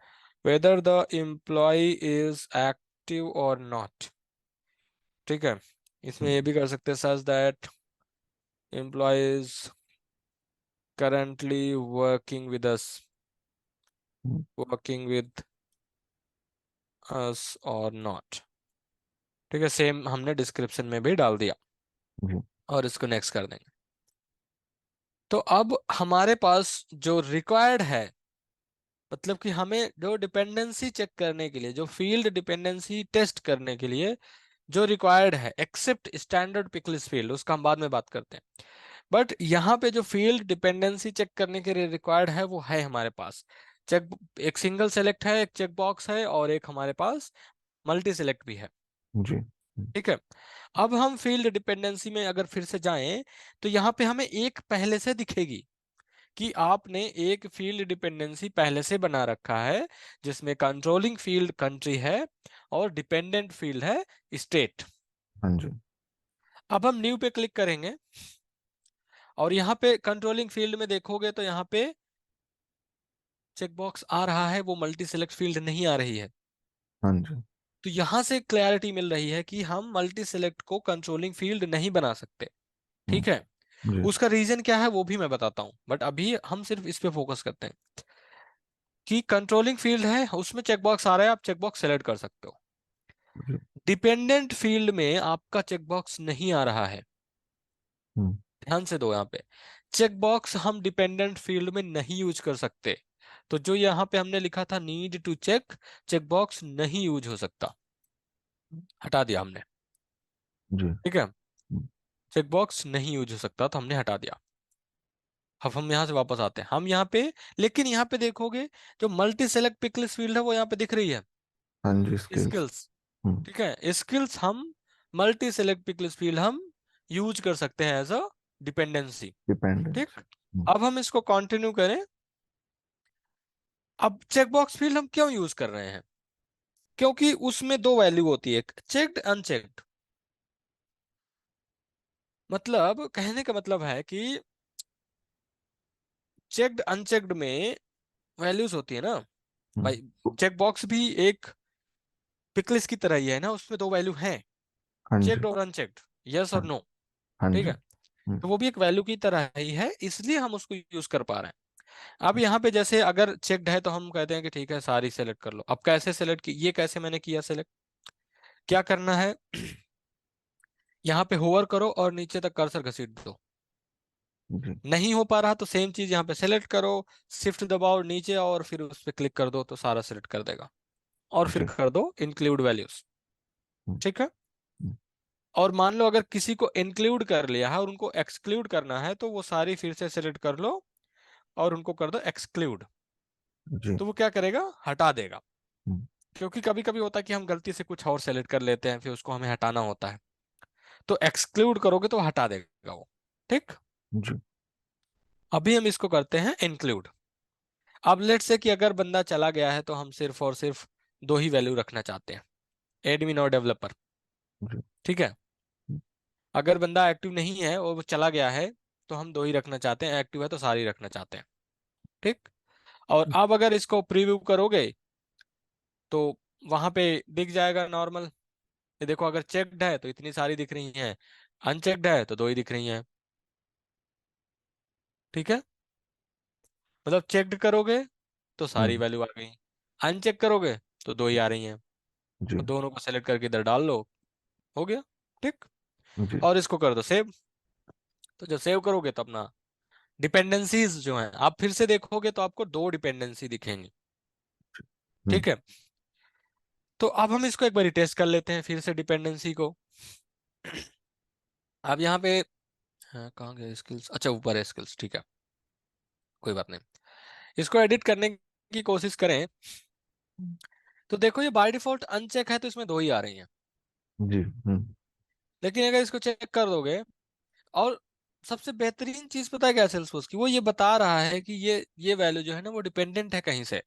Speaker 1: whether the employee is active और नॉट। ठीक है, इसमें
Speaker 2: हम्म।
Speaker 1: ये भी कर सकते हैं, such that employee currently working with us,
Speaker 2: hmm.
Speaker 1: working with us or not। ठीक है, सेम हमने डिस्क्रिप्शन में भी डाल दिया,
Speaker 2: जी।
Speaker 1: और इसको नेक्स्ट कर देंगे। तो अब हमारे पास जो रिक्वायर्ड है, मतलब कि हमें जो डिपेंडेंसी चेक करने के लिए, जो फील्ड डिपेंडेंसी टेस्ट करने के लिए जो रिक्वायर्ड है, एक्सेप्ट स्टैंडर्ड पिकलिस्ट फील्ड, उसका हम बाद में बात करते हैं। बट यहाँ पे जो फील्ड डिपेंडेंसी चेक करने के लिए रिक्वायर्ड है वो है हमारे पास चेक, एक सिंगल सेलेक्ट है, एक चेक बॉक्स है, और एक हमारे पास मल्टी सेलेक्ट भी है।
Speaker 2: जी। हम्म।
Speaker 1: ठीक है, अब हम फील्ड डिपेंडेंसी में अगर फिर से जाएं, तो यहाँ पे हमें एक पहले से दिखेगी कि आपने एक फील्ड डिपेंडेंसी पहले से बना रखा है, जिसमें कंट्रोलिंग फील्ड कंट्री है और डिपेंडेंट फील्ड है स्टेट।
Speaker 2: हाँ जी।
Speaker 1: अब हम न्यू पे क्लिक करेंगे, और यहाँ पे कंट्रोलिंग फील्ड में देखोगे तो यहाँ पे चेकबॉक्स आ रहा है, वो मल्टी सेलेक्ट फील्ड नहीं आ रही है।
Speaker 2: हाँ जी।
Speaker 1: तो यहां से क्लैरिटी मिल रही है कि हम मल्टी सेलेक्ट को कंट्रोलिंग फील्ड नहीं बना सकते।
Speaker 2: हम्म,
Speaker 1: ठीक है।
Speaker 2: जी
Speaker 1: उसका रीजन क्या है वो भी मैं बताता हूं, बट अभी हम सिर्फ इस पे फोकस करते हैं कि कंट्रोलिंग फील्ड है, उसमें चेकबॉक्स आ रहा है, आप चेकबॉक्स सेलेक्ट कर सकते हो।
Speaker 2: जी।
Speaker 1: डिपेंडेंट फील्ड में आपका चेकबॉक्स नहीं आ रहा है।
Speaker 2: हम्म,
Speaker 1: ध्यान से दो यहाँ पे, चेकबॉक्स हम डिपेंडेंट फील्ड में नहीं यूज कर सकते। तो जो यहाँ पे हमने लिखा था नीड टू चेक, चेकबॉक्स नहीं यूज हो सकता, हटा दिया हमने।
Speaker 2: जी।
Speaker 1: ठीक है,
Speaker 2: हम्म,
Speaker 1: चेकबॉक्स नहीं यूज हो सकता तो हमने हटा दिया। अब हम यहाँ से वापस आते हैं, हम यहाँ पे, लेकिन यहाँ पे देखोगे जो मल्टी सेलेक्ट पिकलिस्ट फील्ड है वो यहाँ पे दिख रही है,
Speaker 2: हाँ जी, स्किल्स।
Speaker 1: स्किल्स।
Speaker 2: हम्म,
Speaker 1: ठीक है, स्किल्स हम मल्टी सेलेक्ट पिकलिस्ट फील्ड हम यूज कर सकते हैं एज अ डिपेंडेंसी।
Speaker 2: डिपेंडेंस।
Speaker 1: ठीक, अब हम इसको कंटिन्यू करें। अब चेकबॉक्स फील्ड हम क्यों यूज कर रहे हैं? क्योंकि उसमें दो वैल्यू होती है, चेक्ड अनचेक्ड। मतलब कहने का मतलब है कि चेक्ड अनचेक्ड में वैल्यूज होती है ना भाई। चेक बॉक्स भी एक पिकलिस की तरह ही है ना, उसमें दो वैल्यू हैं,
Speaker 2: हाँ जी।
Speaker 1: चेक्ड और अनचेक्ड, यस और
Speaker 2: हाँ।
Speaker 1: नो।
Speaker 2: हाँ
Speaker 1: ठीक
Speaker 2: जी।
Speaker 1: है, तो वो भी एक वैल्यू की तरह ही है, इसलिए हम उसको यूज कर पा रहे हैं। अब यहाँ पे जैसे अगर चेक्ड है तो हम कहते हैं कि ठीक है सारी सेलेक्ट कर लो। अब कैसे सेलेक्ट की, ये कैसे मैंने किया सेलेक्ट, क्या करना है यहाँ पे होवर करो और नीचे तक कर्सर घसीट दो।
Speaker 2: जी।
Speaker 1: नहीं हो पा रहा तो सेम चीज यहाँ पे सेलेक्ट करो, शिफ्ट दबाओ नीचे और फिर उस पर क्लिक कर दो तो सारा सेलेक्ट कर देगा। और फिर
Speaker 2: जी।
Speaker 1: कर दो इंक्लूड वैल्यूज।
Speaker 2: हम्म,
Speaker 1: ठीक है,
Speaker 2: हम्म,
Speaker 1: और मान लो अगर किसी को इंक्लूड कर लिया है और उनको एक्सक्लूड करना है तो वो सारी फिर से सेलेक्ट कर लो और उनको कर दो एक्सक्लूड।
Speaker 2: जी।
Speaker 1: तो वो क्या करेगा, हटा देगा।
Speaker 2: हम्म,
Speaker 1: क्योंकि कभी कभी होता है कि हम गलती से कुछ और सेलेक्ट कर लेते हैं फिर उसको हमें हटाना होता है, तो एक्सक्लूड करोगे तो हटा देगा वो। ठीक,
Speaker 2: जी।
Speaker 1: अभी हम इसको करते हैं इंक्लूड। अब लेट से कि अगर बंदा चला गया है तो हम सिर्फ और सिर्फ दो ही वैल्यू रखना चाहते हैं, एडमिन और डेवलपर।
Speaker 2: जी।
Speaker 1: ठीक है,
Speaker 2: हम्म,
Speaker 1: अगर बंदा एक्टिव नहीं है और वो चला गया है तो हम दो ही रखना चाहते हैं, एक्टिव है तो सारी रखना चाहते हैं। ठीक, और अब अगर इसको प्रीव्यू करोगे तो वहां पे दिख जाएगा नॉर्मल। ये देखो, अगर चेक्ड है तो इतनी सारी दिख रही हैं, अनचेक्ड है तो दो ही दिख रही हैं। ठीक है, मतलब चेक्ड करोगे तो सारी
Speaker 2: हम्म,
Speaker 1: वैल्यू आ गई, अनचेक करोगे तो दो ही आ रही हैं।
Speaker 2: जी।
Speaker 1: तो दोनों को सेलेक्ट करके इधर डाल लो, हो गया। ठीक,
Speaker 2: जी।
Speaker 1: और इसको कर दो सेव। तो जब सेव करोगे तो अपना डिपेंडेंसीज जो हैं आप फिर से देखोगे तो आपको दो डिपेंडेंसी दिखेंगी।
Speaker 2: हम्म,
Speaker 1: ठीक है, तो अब हम इसको एक बार टेस्ट कर लेते हैं फिर से डिपेंडेंसी को। अब यहाँ पे, हाँ, कहाँ गया स्किल्स, अच्छा ऊपर है स्किल्स। ठीक है, कोई बात नहीं, इसको एडिट करने की कोशिश करें तो देखो ये बाय डिफॉल्ट अनचेक है तो इसमें दो ही आ रही हैं।
Speaker 2: जी।
Speaker 1: लेकिन अगर इसको चेक कर दोगे, और सबसे बेहतरीन चीज पता है क्या सेल्सफोर्स की, वो ये बता रहा है कि ये वैल्यू जो है ना वो डिपेंडेंट है कहीं से।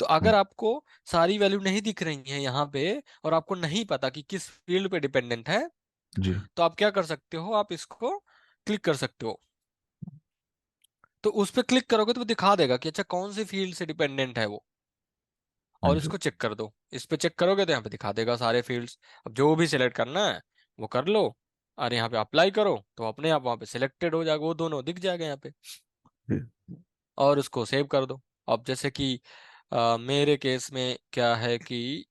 Speaker 1: तो
Speaker 2: हम्म,
Speaker 1: अगर आपको सारी वैल्यू नहीं दिख रही है यहाँ पे और आपको नहीं पता कि किस फील्ड पे डिपेंडेंट है,
Speaker 2: जी।
Speaker 1: तो आप क्या कर सकते हो, आप इसको क्लिक कर सकते हो। तो उस पर क्लिक करोगे तो वो दिखा देगा कि अच्छा कौन सी फील्ड से डिपेंडेंट है वो,
Speaker 2: हाँ
Speaker 1: और
Speaker 2: जी।
Speaker 1: इसको चेक कर दो। इस पे चेक करोगे तो यहाँ पे दिखा देगा सारे फील्ड्स। अब जो भी सिलेक्ट करना है वो कर लो, और यहाँ पे अप्लाई करो तो अपने आप वहाँ पे सिलेक्टेड हो जाएगा, वो दोनों दिख जाएगा यहाँ पे।
Speaker 2: जी।
Speaker 1: और उसको सेव कर दो। अब जैसे कि मेरे केस में क्या है कि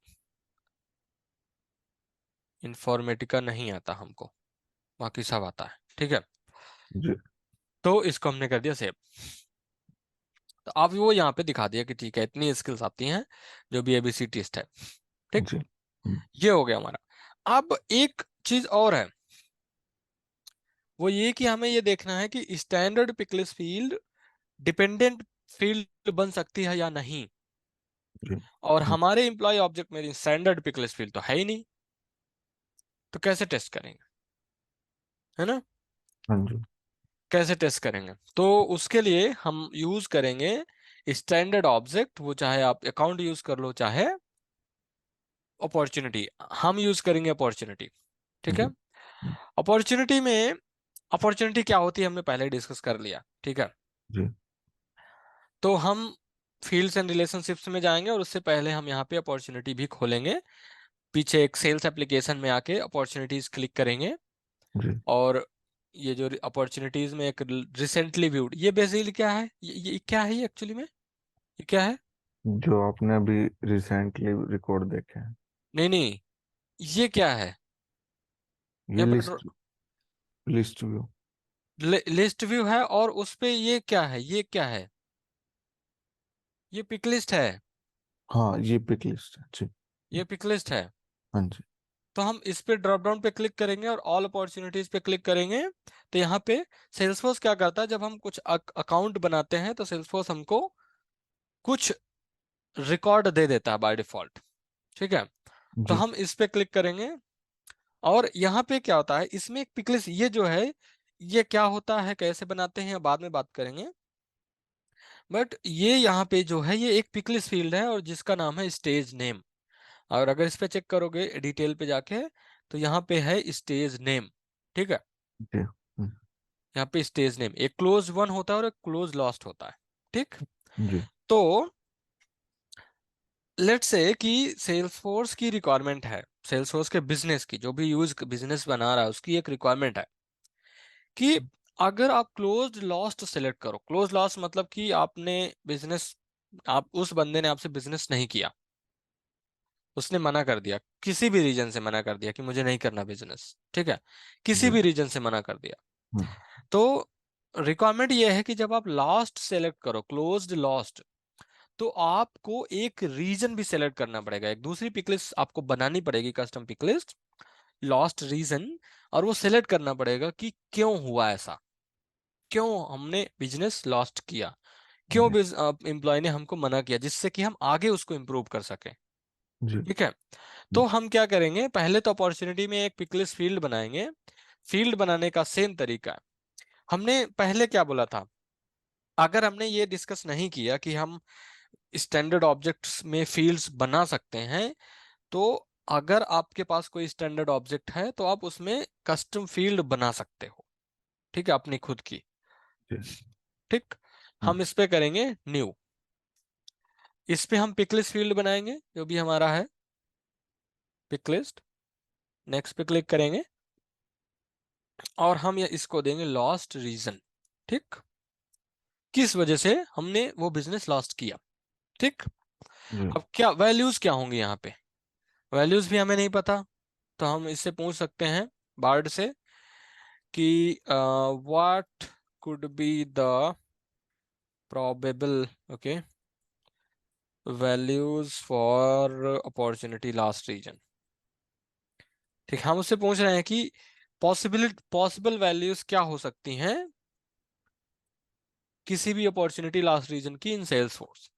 Speaker 1: इन्फॉर्मेटिका नहीं आता हमको, बाकी सब आता है। ठीक है,
Speaker 2: जी।
Speaker 1: तो इसको हमने कर दिया सेव। तो अब वो यहाँ पे दिखा दिया कि ठीक है इतनी स्किल्स आती हैं जो भी एबीसी टेस्ट है। ठीक,
Speaker 2: जी।
Speaker 1: ये हो गया हमारा। अब एक चीज और है, वो ये कि हमें ये देखना है कि स्टैंडर्ड पिकलिस फील्ड डिपेंडेंट फील्ड बन सकती है या नहीं।
Speaker 2: जी।
Speaker 1: और हमारे एम्प्लॉय ऑब्जेक्ट में स्टैंडर्ड पिकलिस फील्ड तो है ही नहीं, तो कैसे टेस्ट करेंगे, है ना?
Speaker 2: हाँ जी।
Speaker 1: कैसे टेस्ट करेंगे, तो उसके लिए हम यूज करेंगे स्टैंडर्ड ऑब्जेक्ट, वो चाहे आप अकाउंट यूज कर लो चाहे अपॉर्चुनिटी। हम यूज करेंगे अपॉर्चुनिटी। ठीक है,
Speaker 2: जी।
Speaker 1: अपॉर्चुनिटी में, अपॉर्चुनिटी क्या होती है हमने पहले डिस्कस कर लिया। ठीक है,
Speaker 2: जी।
Speaker 1: तो हम फील्ड्स एंड रिलेशनशिप्स में जाएंगे और उससे पहले हम यहाँ पे अपॉर्चुनिटी भी खोलेंगे। पीछे एक सेल्स एप्लीकेशन में आके अपॉर्चुनिटीज क्लिक करेंगे,
Speaker 2: जी।
Speaker 1: और ये जो अपॉर्चुनिटीज में एक रिसेंटली व्यूड, ये बेसिकली क्या है, ये क्या है, ये एक्चुअली में ये क्या है?
Speaker 2: जो आपने अभी रिसेंटली रिकॉर्ड देखे हैं।
Speaker 1: नहीं नहीं, ये क्या है?
Speaker 2: ये
Speaker 1: यहाँ पर
Speaker 2: list, list view.
Speaker 1: List view है, और उस पे ये क्या है, ये क्या है? ये पिक लिस्ट है।
Speaker 2: हाँ, ये पिक लिस्ट है जी।
Speaker 1: ये पिक लिस्ट है।
Speaker 2: हाँ जी।
Speaker 1: तो हम इस पे ड्रॉप डाउन पे क्लिक करेंगे और ऑल अपॉर्चुनिटीज पे क्लिक करेंगे। तो यहाँ पे सेल्सफोर्स क्या करता है, जब हम कुछ अकाउंट बनाते हैं तो सेल्सफोर्स हमको कुछ रिकॉर्ड दे देता है बाय डिफॉल्ट। ठीक है, तो
Speaker 2: जी।
Speaker 1: हम इस पे क्लिक करेंगे, और यहाँ पे क्या होता है, इसमें एक पिकलिस्ट, ये जो है ये क्या होता है, कैसे बनाते हैं, बाद में बात करेंगे। बट ये यहाँ पे जो है ये एक पिकलिस्ट फील्ड है, और जिसका नाम है स्टेज नेम। और अगर इस पे चेक करोगे डिटेल पे जाके, तो यहाँ पे है स्टेज नेम। ठीक है,
Speaker 2: जी।
Speaker 1: यहाँ पे स्टेज नेम एक क्लोज वन होता है और एक क्लोज लॉस्ट होता है। ठीक,
Speaker 2: जी।
Speaker 1: तो लेट्स से कि सेल्सफोर्स की रिक्वायरमेंट है, सेल्सफोर्स के बिजनेस की, जो भी यूज बिजनेस बना रहा है उसकी एक रिक्वायरमेंट है कि अगर आप क्लोज लॉस्ट सेलेक्ट करो, क्लोज लॉस्ट मतलब कि आपने बिजनेस, आप उस बंदे ने आपसे बिजनेस नहीं किया, उसने मना कर दिया, किसी भी रीजन से मना कर दिया कि मुझे नहीं करना बिजनेस। ठीक है, किसी
Speaker 2: जी।
Speaker 1: भी रीजन से मना कर दिया।
Speaker 2: हम्म।
Speaker 1: तो रिक्वायरमेंट ये है कि जब आप लास्ट सेलेक्ट करो, क्लोज्ड लॉस्ट, तो आपको एक रीजन भी सेलेक्ट करना पड़ेगा, एक दूसरी पिकलिस्ट आपको बनानी पड़ेगी, कस्टम पिकलिस्ट, लॉस्ट रीजन। और वो सेलेक्ट करना पड़ेगा कि क्यों हुआ ऐसा, क्यों हमने बिजनेस लॉस्ट किया, क्यों
Speaker 2: जी।
Speaker 1: एम्प्लॉय ने हमको मना किया, जिससे कि हम आगे उसको इम्प्रूव कर सकें।
Speaker 2: जी।
Speaker 1: ठीक है, तो हम क्या करेंगे, पहले तो अपॉर्चुनिटी में एक पिकलिस्ट फील्ड बनाएंगे। फील्ड बनाने का सेम तरीका है। हमने पहले क्या बोला था, अगर हमने ये डिस्कस नहीं किया कि हम स्टैंडर्ड ऑब्जेक्ट्स में फील्ड्स बना सकते हैं, तो अगर आपके पास कोई स्टैंडर्ड ऑब्जेक्ट है तो आप उसमें कस्टम फील्ड बना सकते हो। ठीक है, अपनी खुद की।
Speaker 2: जी।
Speaker 1: ठीक,
Speaker 2: हम्म।
Speaker 1: हम इस पे करेंगे न्यू, इस पे हम पिकलिस्ट फील्ड बनाएंगे जो भी हमारा है, पिकलिस्ट। नेक्स्ट पे क्लिक करेंगे, और हम ये इसको देंगे लॉस्ट रीजन। ठीक, किस वजह से हमने वो बिजनेस लॉस्ट किया। ठीक,
Speaker 2: जी।
Speaker 1: अब क्या वैल्यूज क्या होंगी यहाँ पे, वैल्यूज भी हमें नहीं पता, तो हम इससे पूछ सकते हैं बार्ड से कि what could be the probable, okay, values for opportunity last region। ठीक, हम उससे पूछ रहे हैं कि पॉसिबल वैल्यूज क्या हो सकती हैं किसी भी अपॉर्चुनिटी लास्ट रीजन की इन सेल्स फोर्स।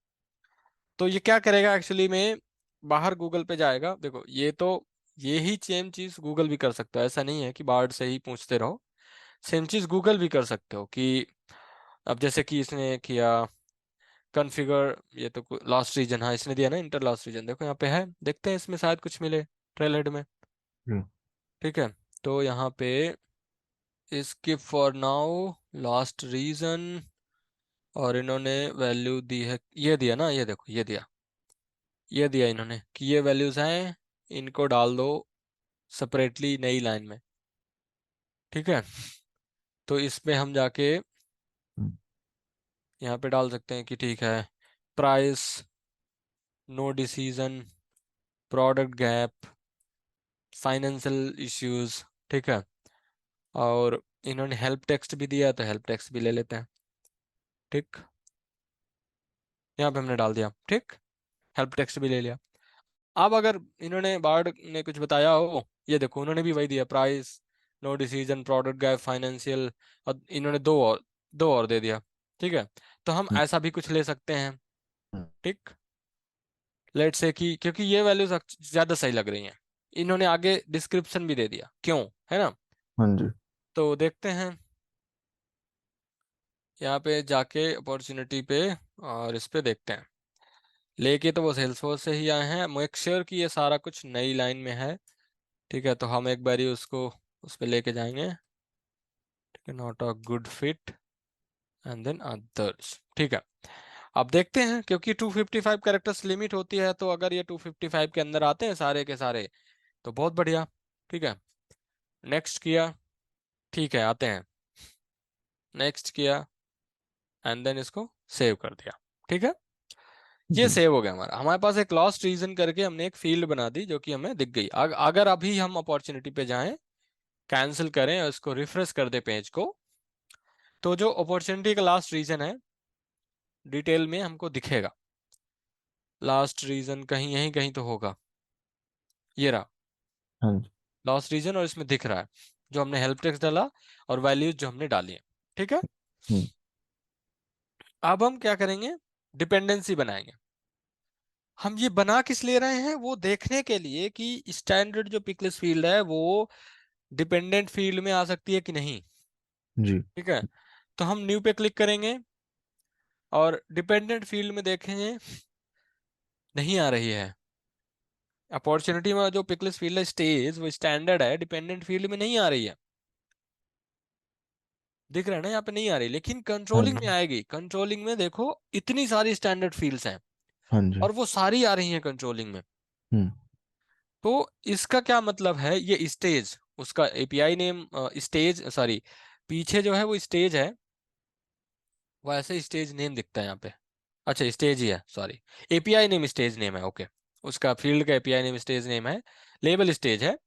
Speaker 1: तो ये क्या करेगा एक्चुअली में, बाहर गूगल पे जाएगा, देखो ये तो ये ही सेम चीज गूगल भी कर सकता है, ऐसा नहीं है कि बार्ड से ही पूछते रहो, सेम चीज गूगल भी कर सकते हो कि अब जैसे कि इसने किया कॉन्फ़िगर, ये तो लास्ट रीजन, हाँ इसने दिया ना इंटर लास्ट रीजन, देखो यहाँ पे है, देखते हैं इसमें शायद कुछ मिले ट्रेल हेड में।
Speaker 2: जी।
Speaker 1: ठीक है, तो यहाँ पे skip for now last reason, और इन्होंने वैल्यू दी है, ये दिया ना, ये देखो ये दिया इन्होंने कि ये वैल्यूज हैं, इनको डाल दो सेपरेटली नई लाइन में। ठीक है, तो इसमें हम जाके
Speaker 2: हम्म।
Speaker 1: यहाँ पे डाल सकते हैं कि ठीक है, price, no decision, product gap, financial issues. ठीक है, और इन्होंने हेल्प टेक्स्ट भी दिया, तो हेल्प टेक्स्ट भी ले लेते हैं। ठीक, यहाँ पे हमने डाल दिया, ठीक, हेल्प टेक्स्ट भी ले लिया। अब अगर इन्होंने बार्ड ने कुछ बताया हो, ये देखो उन्होंने भी वही दिया, price, no decision, product gap, financial, और इन्होंने दो और दे दिया। ठीक है, तो हम
Speaker 2: हम्म।
Speaker 1: ऐसा भी कुछ ले सकते हैं।
Speaker 2: हम्म।
Speaker 1: ठीक, लेट से कि क्योंकि ये वैल्यूज ज्यादा सही लग रही हैं, इन्होंने आगे डिस्क्रिप्शन भी दे दिया क्यों, है ना।
Speaker 2: हाँ जी।
Speaker 1: तो देखते हैं यहाँ पे जाके अपॉर्चुनिटी पे, और इस पे देखते हैं, लेके तो वो सेल्सफोर्स से ही आए हैं, मेक श्योर कि ये सारा कुछ नई लाइन में है। ठीक है, तो हम एक बारी उसको उस पे लेके जाएंगे। ठीक है, not a good fit, and than others. ठीक है, अब देखते हैं, क्योंकि 255 कैरेक्टर्स लिमिट होती है, तो अगर ये 255 के अंदर आते हैं सारे के सारे तो बहुत बढ़िया। ठीक है, नेक्स्ट किया, ठीक है आते हैं, नेक्स्ट किया, एंड देन इसको सेव कर दिया। ठीक है, ये
Speaker 2: जी।
Speaker 1: सेव हो गया हमारा। हमारे पास एक लॉस्ट रीजन करके हमने एक फील्ड बना दी जो कि हमें दिख गई। अगर अभी हम अपॉर्चुनिटी पे जाएं, कैंसिल करें और इसको रिफ्रेश कर दे पेज को, तो जो अपॉर्चुनिटी का लास्ट रीजन है डिटेल में हमको दिखेगा। लास्ट रीजन कहीं यहीं कहीं तो होगा, ये रहा
Speaker 2: हाँ जी।
Speaker 1: लास्ट रीजन, और इसमें दिख रहा है जो हमने हेल्प टेक्स्ट डाला और वैल्यूज जो हमने डाली है। ठीक है,
Speaker 2: हम्म।
Speaker 1: अब हम क्या करेंगे, डिपेंडेंसी बनाएंगे। हम ये बना किस लिए रहे हैं, वो देखने के लिए कि स्टैंडर्ड जो पिकलेस फील्ड है वो डिपेंडेंट फील्ड में आ सकती है कि नहीं।
Speaker 2: जी।
Speaker 1: ठीक है, तो हम न्यू पे क्लिक करेंगे और डिपेंडेंट फील्ड में देखेंगे नहीं आ रही है। अपॉर्चुनिटी में जो पिकलेस फील्ड है स्टेज, वो स्टैंडर्ड है, डिपेंडेंट फील्ड में नहीं आ रही है। दिख रहा है ना, यहाँ पे नहीं आ रही, लेकिन
Speaker 2: हाँ
Speaker 1: कंट्रोलिंग में
Speaker 2: जी।
Speaker 1: आएगी। कंट्रोलिंग में देखो इतनी सारी स्टैंडर्ड फील्ड्स हैं
Speaker 2: हाँ जी।
Speaker 1: और वो सारी आ रही हैं कंट्रोलिंग में।
Speaker 2: हम्म।
Speaker 1: तो इसका क्या मतलब है, ये स्टेज, उसका एपीआई नेम स्टेज, सॉरी पीछे जो है वो स्टेज है, वो ऐसे स्टेज नेम दिखता है यहाँ पे। अच्छा स्टेज ही है, sorry, API name stage name है, ओके। उसका फील्ड का एपीआई नेम स्टेज नेम है, लेबल स्टेज है,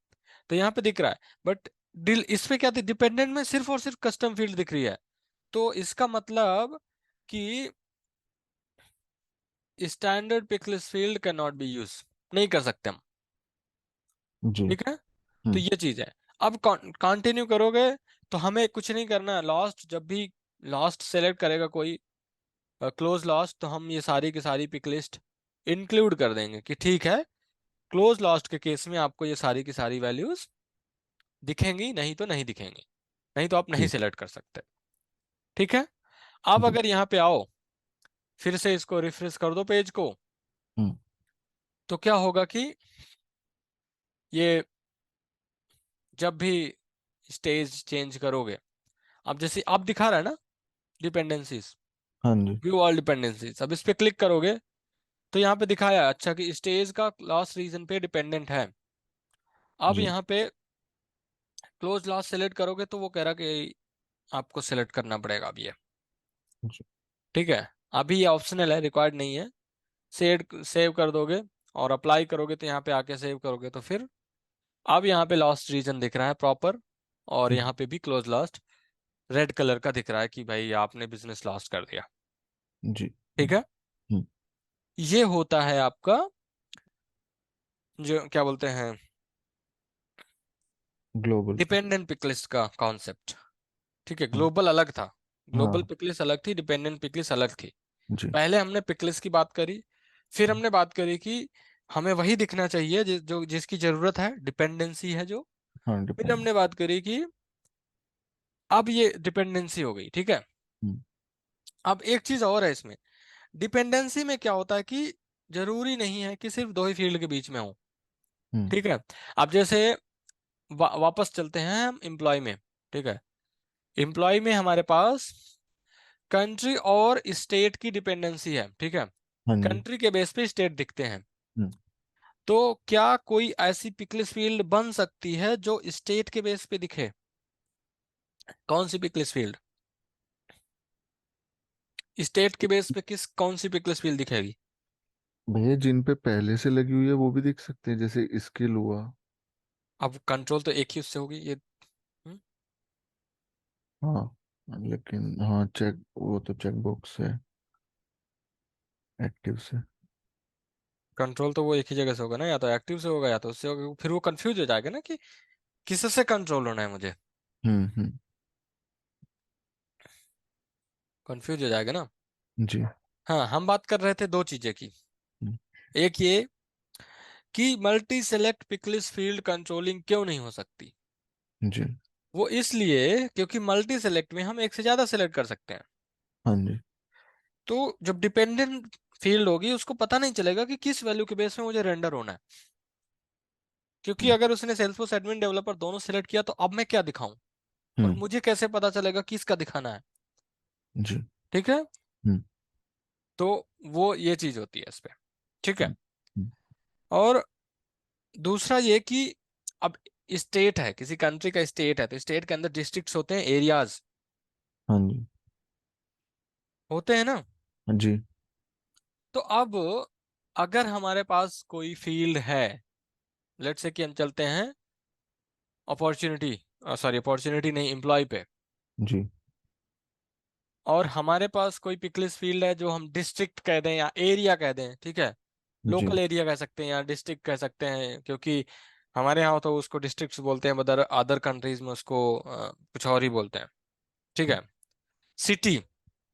Speaker 1: तो यहाँ पे दिख रहा है। बट डिल इस पे क्या, डिपेंडेंट में सिर्फ और सिर्फ कस्टम फील्ड दिख रही है। तो इसका मतलब कि standard picklist field can not be use, नहीं कर सकते हम।
Speaker 2: जी।
Speaker 1: ठीक है, तो
Speaker 2: हम्म।
Speaker 1: ये चीज है। अब कंटिन्यू करोगे तो हमें कुछ नहीं करना, लास्ट जब भी लास्ट सेलेक्ट करेगा कोई, क्लोज लास्ट, तो हम ये सारी की सारी पिक लिस्ट इंक्लूड कर देंगे कि ठीक है, क्लोज लास्ट के केस में आपको ये सारी की सारी वैल्यूज दिखेंगी, नहीं तो नहीं दिखेंगी, नहीं तो आप नहीं
Speaker 2: जी।
Speaker 1: सेलेक्ट कर सकते। ठीक है, अब
Speaker 2: जी।
Speaker 1: अगर यहाँ पे आओ, फिर से इसको रिफ्रेश कर दो पेज को,
Speaker 2: हम्म।
Speaker 1: तो क्या होगा कि ये जब भी स्टेज चेंज करोगे, अब जैसे अब दिखा रहा है ना डिपेंडेंसीज,
Speaker 2: हाँ जी।
Speaker 1: व्यू ऑल डिपेंडेंसीज, अब इस पे क्लिक करोगे तो यहाँ पे दिखाया है, अच्छा कि स्टेज का लास्ट रीजन पे डिपेंडेंट है। अब
Speaker 2: जी।
Speaker 1: यहाँ पे क्लोज लास्ट सेलेक्ट करोगे तो वो कह रहा कि आपको सेलेक्ट करना पड़ेगा अब ये।
Speaker 2: जी।
Speaker 1: ठीक है, अभी ये ऑप्शनल है, रिक्वायर्ड नहीं है। सेव सेव कर दोगे और अप्लाई करोगे, तो यहाँ पे आके सेव करोगे तो फिर अब यहाँ पे लास्ट रीजन दिख रहा है प्रॉपर, और
Speaker 2: हम्म।
Speaker 1: यहाँ पे भी क्लोज लास्ट रेड कलर का दिख रहा है कि भाई आपने बिजनेस लॉस्ट कर दिया।
Speaker 2: जी।
Speaker 1: ठीक है,
Speaker 2: हम्म।
Speaker 1: ये होता है आपका जो क्या बोलते हैं,
Speaker 2: ग्लोबल।
Speaker 1: डिपेंडेंट पिकलिस्ट का कॉन्सेप्ट। ठीक है,
Speaker 2: हाँ।
Speaker 1: ग्लोबल अलग था, ग्लोबल
Speaker 2: हाँ।
Speaker 1: पिकलिस्ट अलग थी, डिपेंडेंट पिकलिस्ट अलग थी।
Speaker 2: जी।
Speaker 1: पहले हमने पिकलिस्ट की बात करी, फिर हमने बात करी कि हमें वही दिखना चाहिए जो जिसकी जरूरत है, डिपेंडेंसी है जो।
Speaker 2: हाँ
Speaker 1: फिर
Speaker 2: डिपेंड।
Speaker 1: हमने बात करी कि अब ये डिपेंडेंसी हो गई। ठीक है,
Speaker 2: हम्म।
Speaker 1: अब एक चीज और है इसमें, डिपेंडेंसी में क्या होता है कि जरूरी नहीं है कि सिर्फ दो ही फील्ड के बीच में हो।
Speaker 2: हम्म।
Speaker 1: ठीक है, अब जैसे वापस चलते हैं हम एम्प्लॉय में। ठीक है, एम्प्लॉय में हमारे पास कंट्री और स्टेट की डिपेंडेंसी है। ठीक है,
Speaker 2: हाँ जी।
Speaker 1: कंट्री के बेस पे स्टेट दिखते हैं।
Speaker 2: हम्म।
Speaker 1: तो क्या कोई ऐसी पिकलिस फील्ड बन सकती है जो स्टेट के बेस पे दिखे? कौन सी पिकलिस फील्ड स्टेट के बेस पे, किस कौन सी पिकलिस फील्ड दिखेगी?
Speaker 2: भैया जिन पे पहले से लगी हुई है वो भी दिख सकते हैं, जैसे स्किल हुआ।
Speaker 1: अब कंट्रोल तो एक ही उससे होगी ये।
Speaker 2: हाँ लेकिन हाँ चेक, वो तो चेक बॉक्स है एक्टिव से।
Speaker 1: कंट्रोल तो वो एक ही जगह से होगा ना, या तो एक्टिव से होगा या तो उससे होगा, फिर वो कंफ्यूज हो जाएगा ना कि किससे कंट्रोल होना है मुझे,
Speaker 2: हम्म।
Speaker 1: कंफ्यूज हो जाएगा ना।
Speaker 2: जी।
Speaker 1: हाँ, हम बात कर रहे थे दो चीजें की।
Speaker 2: हम्म।
Speaker 1: एक ये कि मल्टी सेलेक्ट पिकलिस फील्ड कंट्रोलिंग क्यों नहीं हो सकती।
Speaker 2: जी।
Speaker 1: वो इसलिए क्योंकि मल्टी सेलेक्ट में हम एक से ज्यादा सेलेक्ट कर सकते हैं।
Speaker 2: हाँ जी।
Speaker 1: तो जब डिपेंडेंट फील्ड होगी उसको पता नहीं चलेगा कि किस वैल्यू के बेस में मुझे रेंडर होना है। क्योंकि
Speaker 2: हम्म।
Speaker 1: अगर उसने सेल्सफोर्स एडमिन डेवलपर दोनों सेलेक्ट किया तो अब मैं क्या दिखाऊं, और
Speaker 2: हम्म।
Speaker 1: मुझे कैसे पता चलेगा किसका दिखाना है?
Speaker 2: जी।
Speaker 1: ठीक है,
Speaker 2: हम्म।
Speaker 1: तो वो ये चीज होती है इस पे। ठीक है।
Speaker 2: हम्म, हम्म,
Speaker 1: और दूसरा ये कि अब स्टेट है, किसी कंट्री का स्टेट है, तो स्टेट के अंदर डिस्ट्रिक्ट्स होते हैं, एरियाज
Speaker 2: हाँ जी।
Speaker 1: होते हैं ना।
Speaker 2: हाँ जी।
Speaker 1: तो अब अगर हमारे पास कोई फील्ड है, लेट्स से कि हम चलते हैं अपॉर्चुनिटी, सॉरी अपॉर्चुनिटी नहीं, एम्प्लॉय पे।
Speaker 2: जी।
Speaker 1: और हमारे पास कोई पिकलिस फील्ड है जो हम डिस्ट्रिक्ट कह दें या एरिया कह दें, ठीक है,
Speaker 2: जी।
Speaker 1: लोकल एरिया कह सकते हैं या डिस्ट्रिक्ट कह सकते हैं, क्योंकि हमारे यहाँ तो उसको डिस्ट्रिक्ट्स बोलते हैं, अदर अदर कंट्रीज में उसको कुछ और ही बोलते हैं। ठीक है। सिटी,
Speaker 2: हम्म।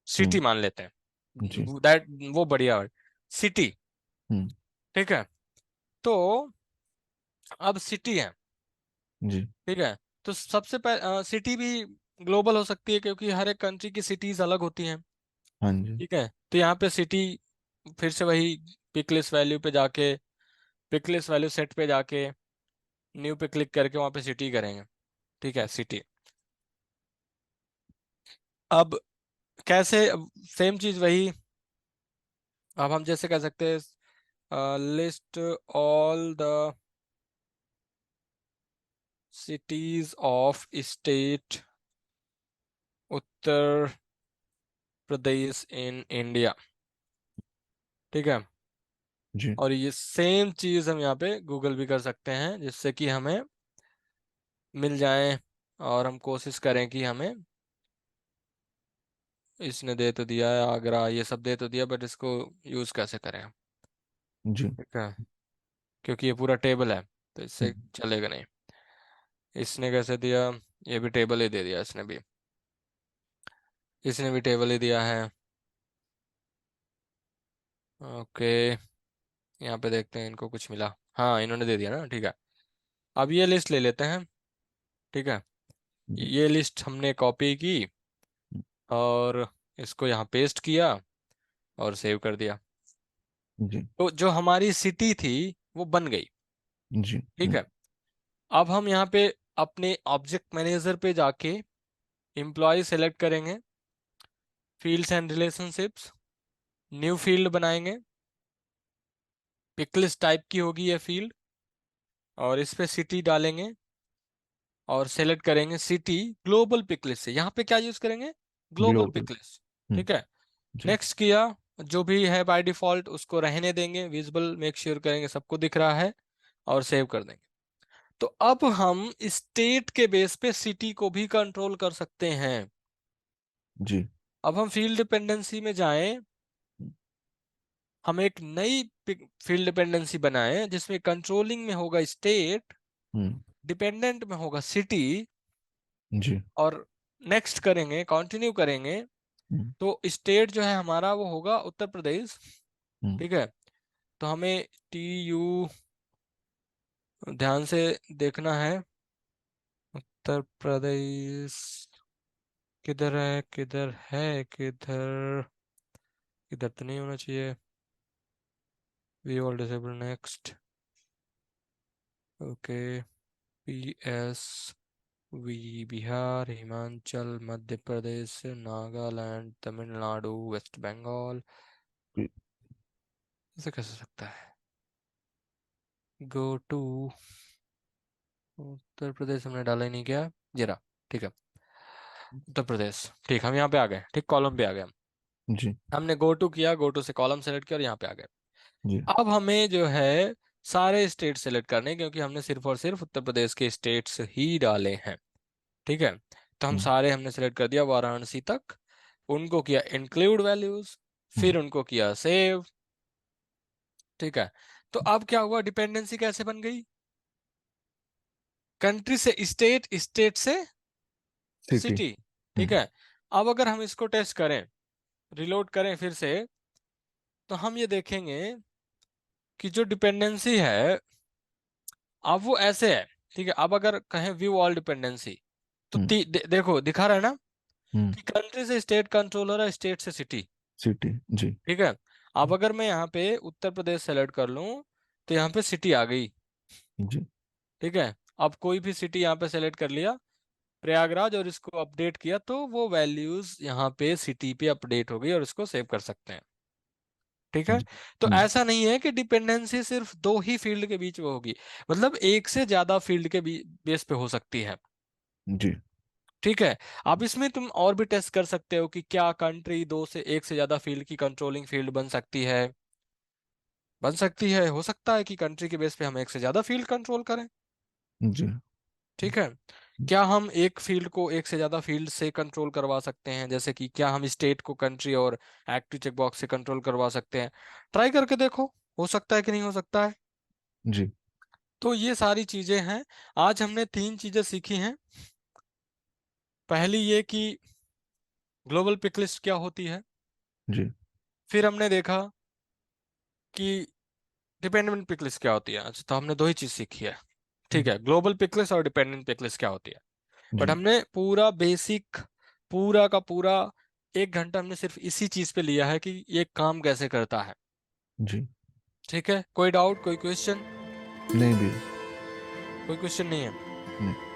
Speaker 1: सिटी मान लेते
Speaker 2: जी।
Speaker 1: हैं, दैट वो बढ़िया वर्ड, सिटी।
Speaker 2: हम्म।
Speaker 1: ठीक है। तो अब सिटी है,
Speaker 2: जी।
Speaker 1: ठीक है, तो सबसे पहले सिटी भी ग्लोबल हो सकती है क्योंकि हर एक कंट्री की सिटीज अलग होती हैं।
Speaker 2: हाँ जी।
Speaker 1: ठीक है, तो यहाँ पे सिटी, फिर से वही पिकलिस वैल्यू पे जाके, पिकलिस वैल्यू सेट पे जाके न्यू पे क्लिक करके वहाँ पे सिटी करेंगे। ठीक है, सिटी। अब कैसे, सेम चीज वही, अब हम जैसे कह सकते हैं list all the cities of state Uttar Pradesh in India. ठीक है।
Speaker 2: जी।
Speaker 1: और ये सेम चीज हम यहाँ पे गूगल भी कर सकते हैं जिससे कि हमें मिल जाए, और हम कोशिश करें कि हमें, इसने दे तो दिया है आगरा, ये सब दे तो दिया, बट इसको यूज कैसे करें हम?
Speaker 2: जी।
Speaker 1: ठीक है, क्योंकि ये पूरा टेबल है तो इससे
Speaker 2: हम्म।
Speaker 1: चलेगा नहीं। इसने कैसे दिया, ये भी टेबल ही दे दिया इसने भी, इसने भी टेबल ही दिया है। ओके, यहाँ पे देखते हैं इनको कुछ मिला। हाँ, इन्होंने दे दिया ना, ठीक है। अब ये लिस्ट ले लेते हैं। ठीक है,
Speaker 2: जी।
Speaker 1: ये लिस्ट हमने कॉपी की और इसको यहाँ पेस्ट किया और सेव कर दिया।
Speaker 2: जी।
Speaker 1: तो जो हमारी सिटी थी वो बन गई।
Speaker 2: जी।
Speaker 1: ठीक है। अब हम यहाँ पे अपने ऑब्जेक्ट मैनेजर पे जाके एम्प्लॉय सेलेक्ट करेंगे, fields and relationships, new field बनाएंगे, पिकलिस्ट टाइप की होगी ये फील्ड, और इस पे सिटी डालेंगे और सेलेक्ट करेंगे सिटी ग्लोबल पिकलिस्ट से। यहाँ पे क्या यूज करेंगे, ग्लोबल
Speaker 2: ग्लोबल।
Speaker 1: पिकलिस्ट।
Speaker 2: हम्म।
Speaker 1: ठीक है।
Speaker 2: जी।
Speaker 1: नेक्स्ट किया, जो भी है बाय डिफॉल्ट उसको रहने देंगे, विजिबल मेक श्योर करेंगे सबको दिख रहा है, और सेव कर देंगे। तो अब हम स्टेट के बेस पे सिटी को भी कंट्रोल कर सकते हैं।
Speaker 2: जी।
Speaker 1: अब हम फील्ड डिपेंडेंसी में जाएं, हम एक नई फील्ड डिपेंडेंसी बनाएं जिसमें कंट्रोलिंग में होगा स्टेट,
Speaker 2: हम्म।
Speaker 1: डिपेंडेंट में होगा सिटी,
Speaker 2: जी।
Speaker 1: और नेक्स्ट करेंगे, कंटिन्यू करेंगे।
Speaker 2: हम्म।
Speaker 1: तो स्टेट जो है हमारा वो होगा उत्तर प्रदेश।
Speaker 2: हम्म।
Speaker 1: ठीक है, तो हमें टी यू, ध्यान से देखना है, उत्तर प्रदेश किधर है, किधर है, किधर, इधर तो नहीं होना चाहिए। We all disable, next. Okay, P S V, Bihar, Himachal, Madhya Pradesh, Nagaland, Tamil Nadu, West Bengal.
Speaker 2: जी।
Speaker 1: ऐसे कैसे सकता है, गो टू उत्तर प्रदेश, हमने डाला ही नहीं क्या, जरा। ठीक है, उत्तर प्रदेश। ठीक, हम यहाँ पे आ गए, ठीक, कॉलम पे आ गए हम।
Speaker 2: जी।
Speaker 1: हमने गो टू किया, गो टू से कॉलम सेलेक्ट किया और यहाँ पे आ गए।
Speaker 2: जी।
Speaker 1: अब हमें जो है सारे स्टेट सेलेक्ट करने हैं, क्योंकि हमने सिर्फ और सिर्फ उत्तर प्रदेश के स्टेट्स ही डाले हैं। ठीक है, तो हम
Speaker 2: हम्म।
Speaker 1: सारे हमने सेलेक्ट कर दिया वाराणसी तक, उनको किया इंक्लूड वैल्यूज,
Speaker 2: हम्म।
Speaker 1: फिर उनको किया सेव। ठीक है, तो अब क्या हुआ, डिपेंडेंसी कैसे बन गई, कंट्री से स्टेट, स्टेट से
Speaker 2: सिटी।
Speaker 1: सिटी। ठीक
Speaker 2: हम्म।
Speaker 1: है, अब अगर हम इसको टेस्ट करें, रिलोड करें फिर से, तो हम ये देखेंगे कि जो डिपेंडेंसी है अब वो ऐसे है। ठीक है, अब अगर कहें व्यू ऑल डिपेंडेंसी, तो
Speaker 2: हम्म।
Speaker 1: देखो दिखा रहा है ना
Speaker 2: हम्म।
Speaker 1: कि कंट्री से स्टेट कंट्रोल हो रहा है, स्टेट से सिटी।
Speaker 2: सिटी। जी।
Speaker 1: ठीक है, अब अगर मैं यहाँ पे उत्तर प्रदेश सेलेक्ट कर लूँ तो यहाँ पे सिटी आ गई।
Speaker 2: जी।
Speaker 1: ठीक है, अब कोई भी सिटी यहाँ पे सेलेक्ट कर लिया, प्रयागराज, और इसको अपडेट किया तो वो वैल्यूज यहाँ पे सिटी पे अपडेट हो गई और इसको सेव कर सकते हैं। ठीक है।
Speaker 2: जी।
Speaker 1: तो
Speaker 2: हम्म।
Speaker 1: ऐसा नहीं है कि डिपेंडेंसी सिर्फ दो ही फील्ड के बीच में होगी, मतलब एक से ज्यादा फील्ड के बेस पे हो सकती है।
Speaker 2: जी।
Speaker 1: ठीक है। अब इसमें तुम और भी टेस्ट कर सकते हो कि क्या कंट्री दो से एक से ज्यादा फील्ड की कंट्रोलिंग फील्ड बन सकती है। बन सकती है, हो सकता है कि कंट्री के बेस पे हम एक से ज्यादा फील्ड कंट्रोल करें।
Speaker 2: जी।
Speaker 1: ठीक है। क्या हम एक फील्ड को एक से ज्यादा फील्ड से कंट्रोल करवा सकते हैं, जैसे कि क्या हम स्टेट को कंट्री और एक्टिव चेक बॉक्स से कंट्रोल करवा सकते हैं। ट्राई करके देखो, हो सकता है कि नहीं हो सकता है।
Speaker 2: जी।
Speaker 1: तो ये सारी चीजें हैं। आज हमने तीन चीजें सीखी हैं। पहली ये कि ग्लोबल पिक लिस्ट क्या होती है।
Speaker 2: जी।
Speaker 1: फिर हमने देखा कि डिपेंडेंट पिक लिस्ट क्या होती है। अच्छा, तो हमने दो ही चीज सीखी है। ठीक है, ग्लोबल पिक लिस्ट और डिपेंडेंट पिक लिस्ट क्या होती है। बट
Speaker 2: जी।
Speaker 1: हमने पूरा बेसिक, पूरा का पूरा 1 घंटा हमने सिर्फ इसी चीज पे लिया है कि ये काम कैसे करता है।
Speaker 2: जी।
Speaker 1: ठीक है, कोई डाउट, कोई क्वेश्चन?
Speaker 2: नहीं भी।
Speaker 1: कोई क्वेश्चन नहीं है।
Speaker 2: नहीं।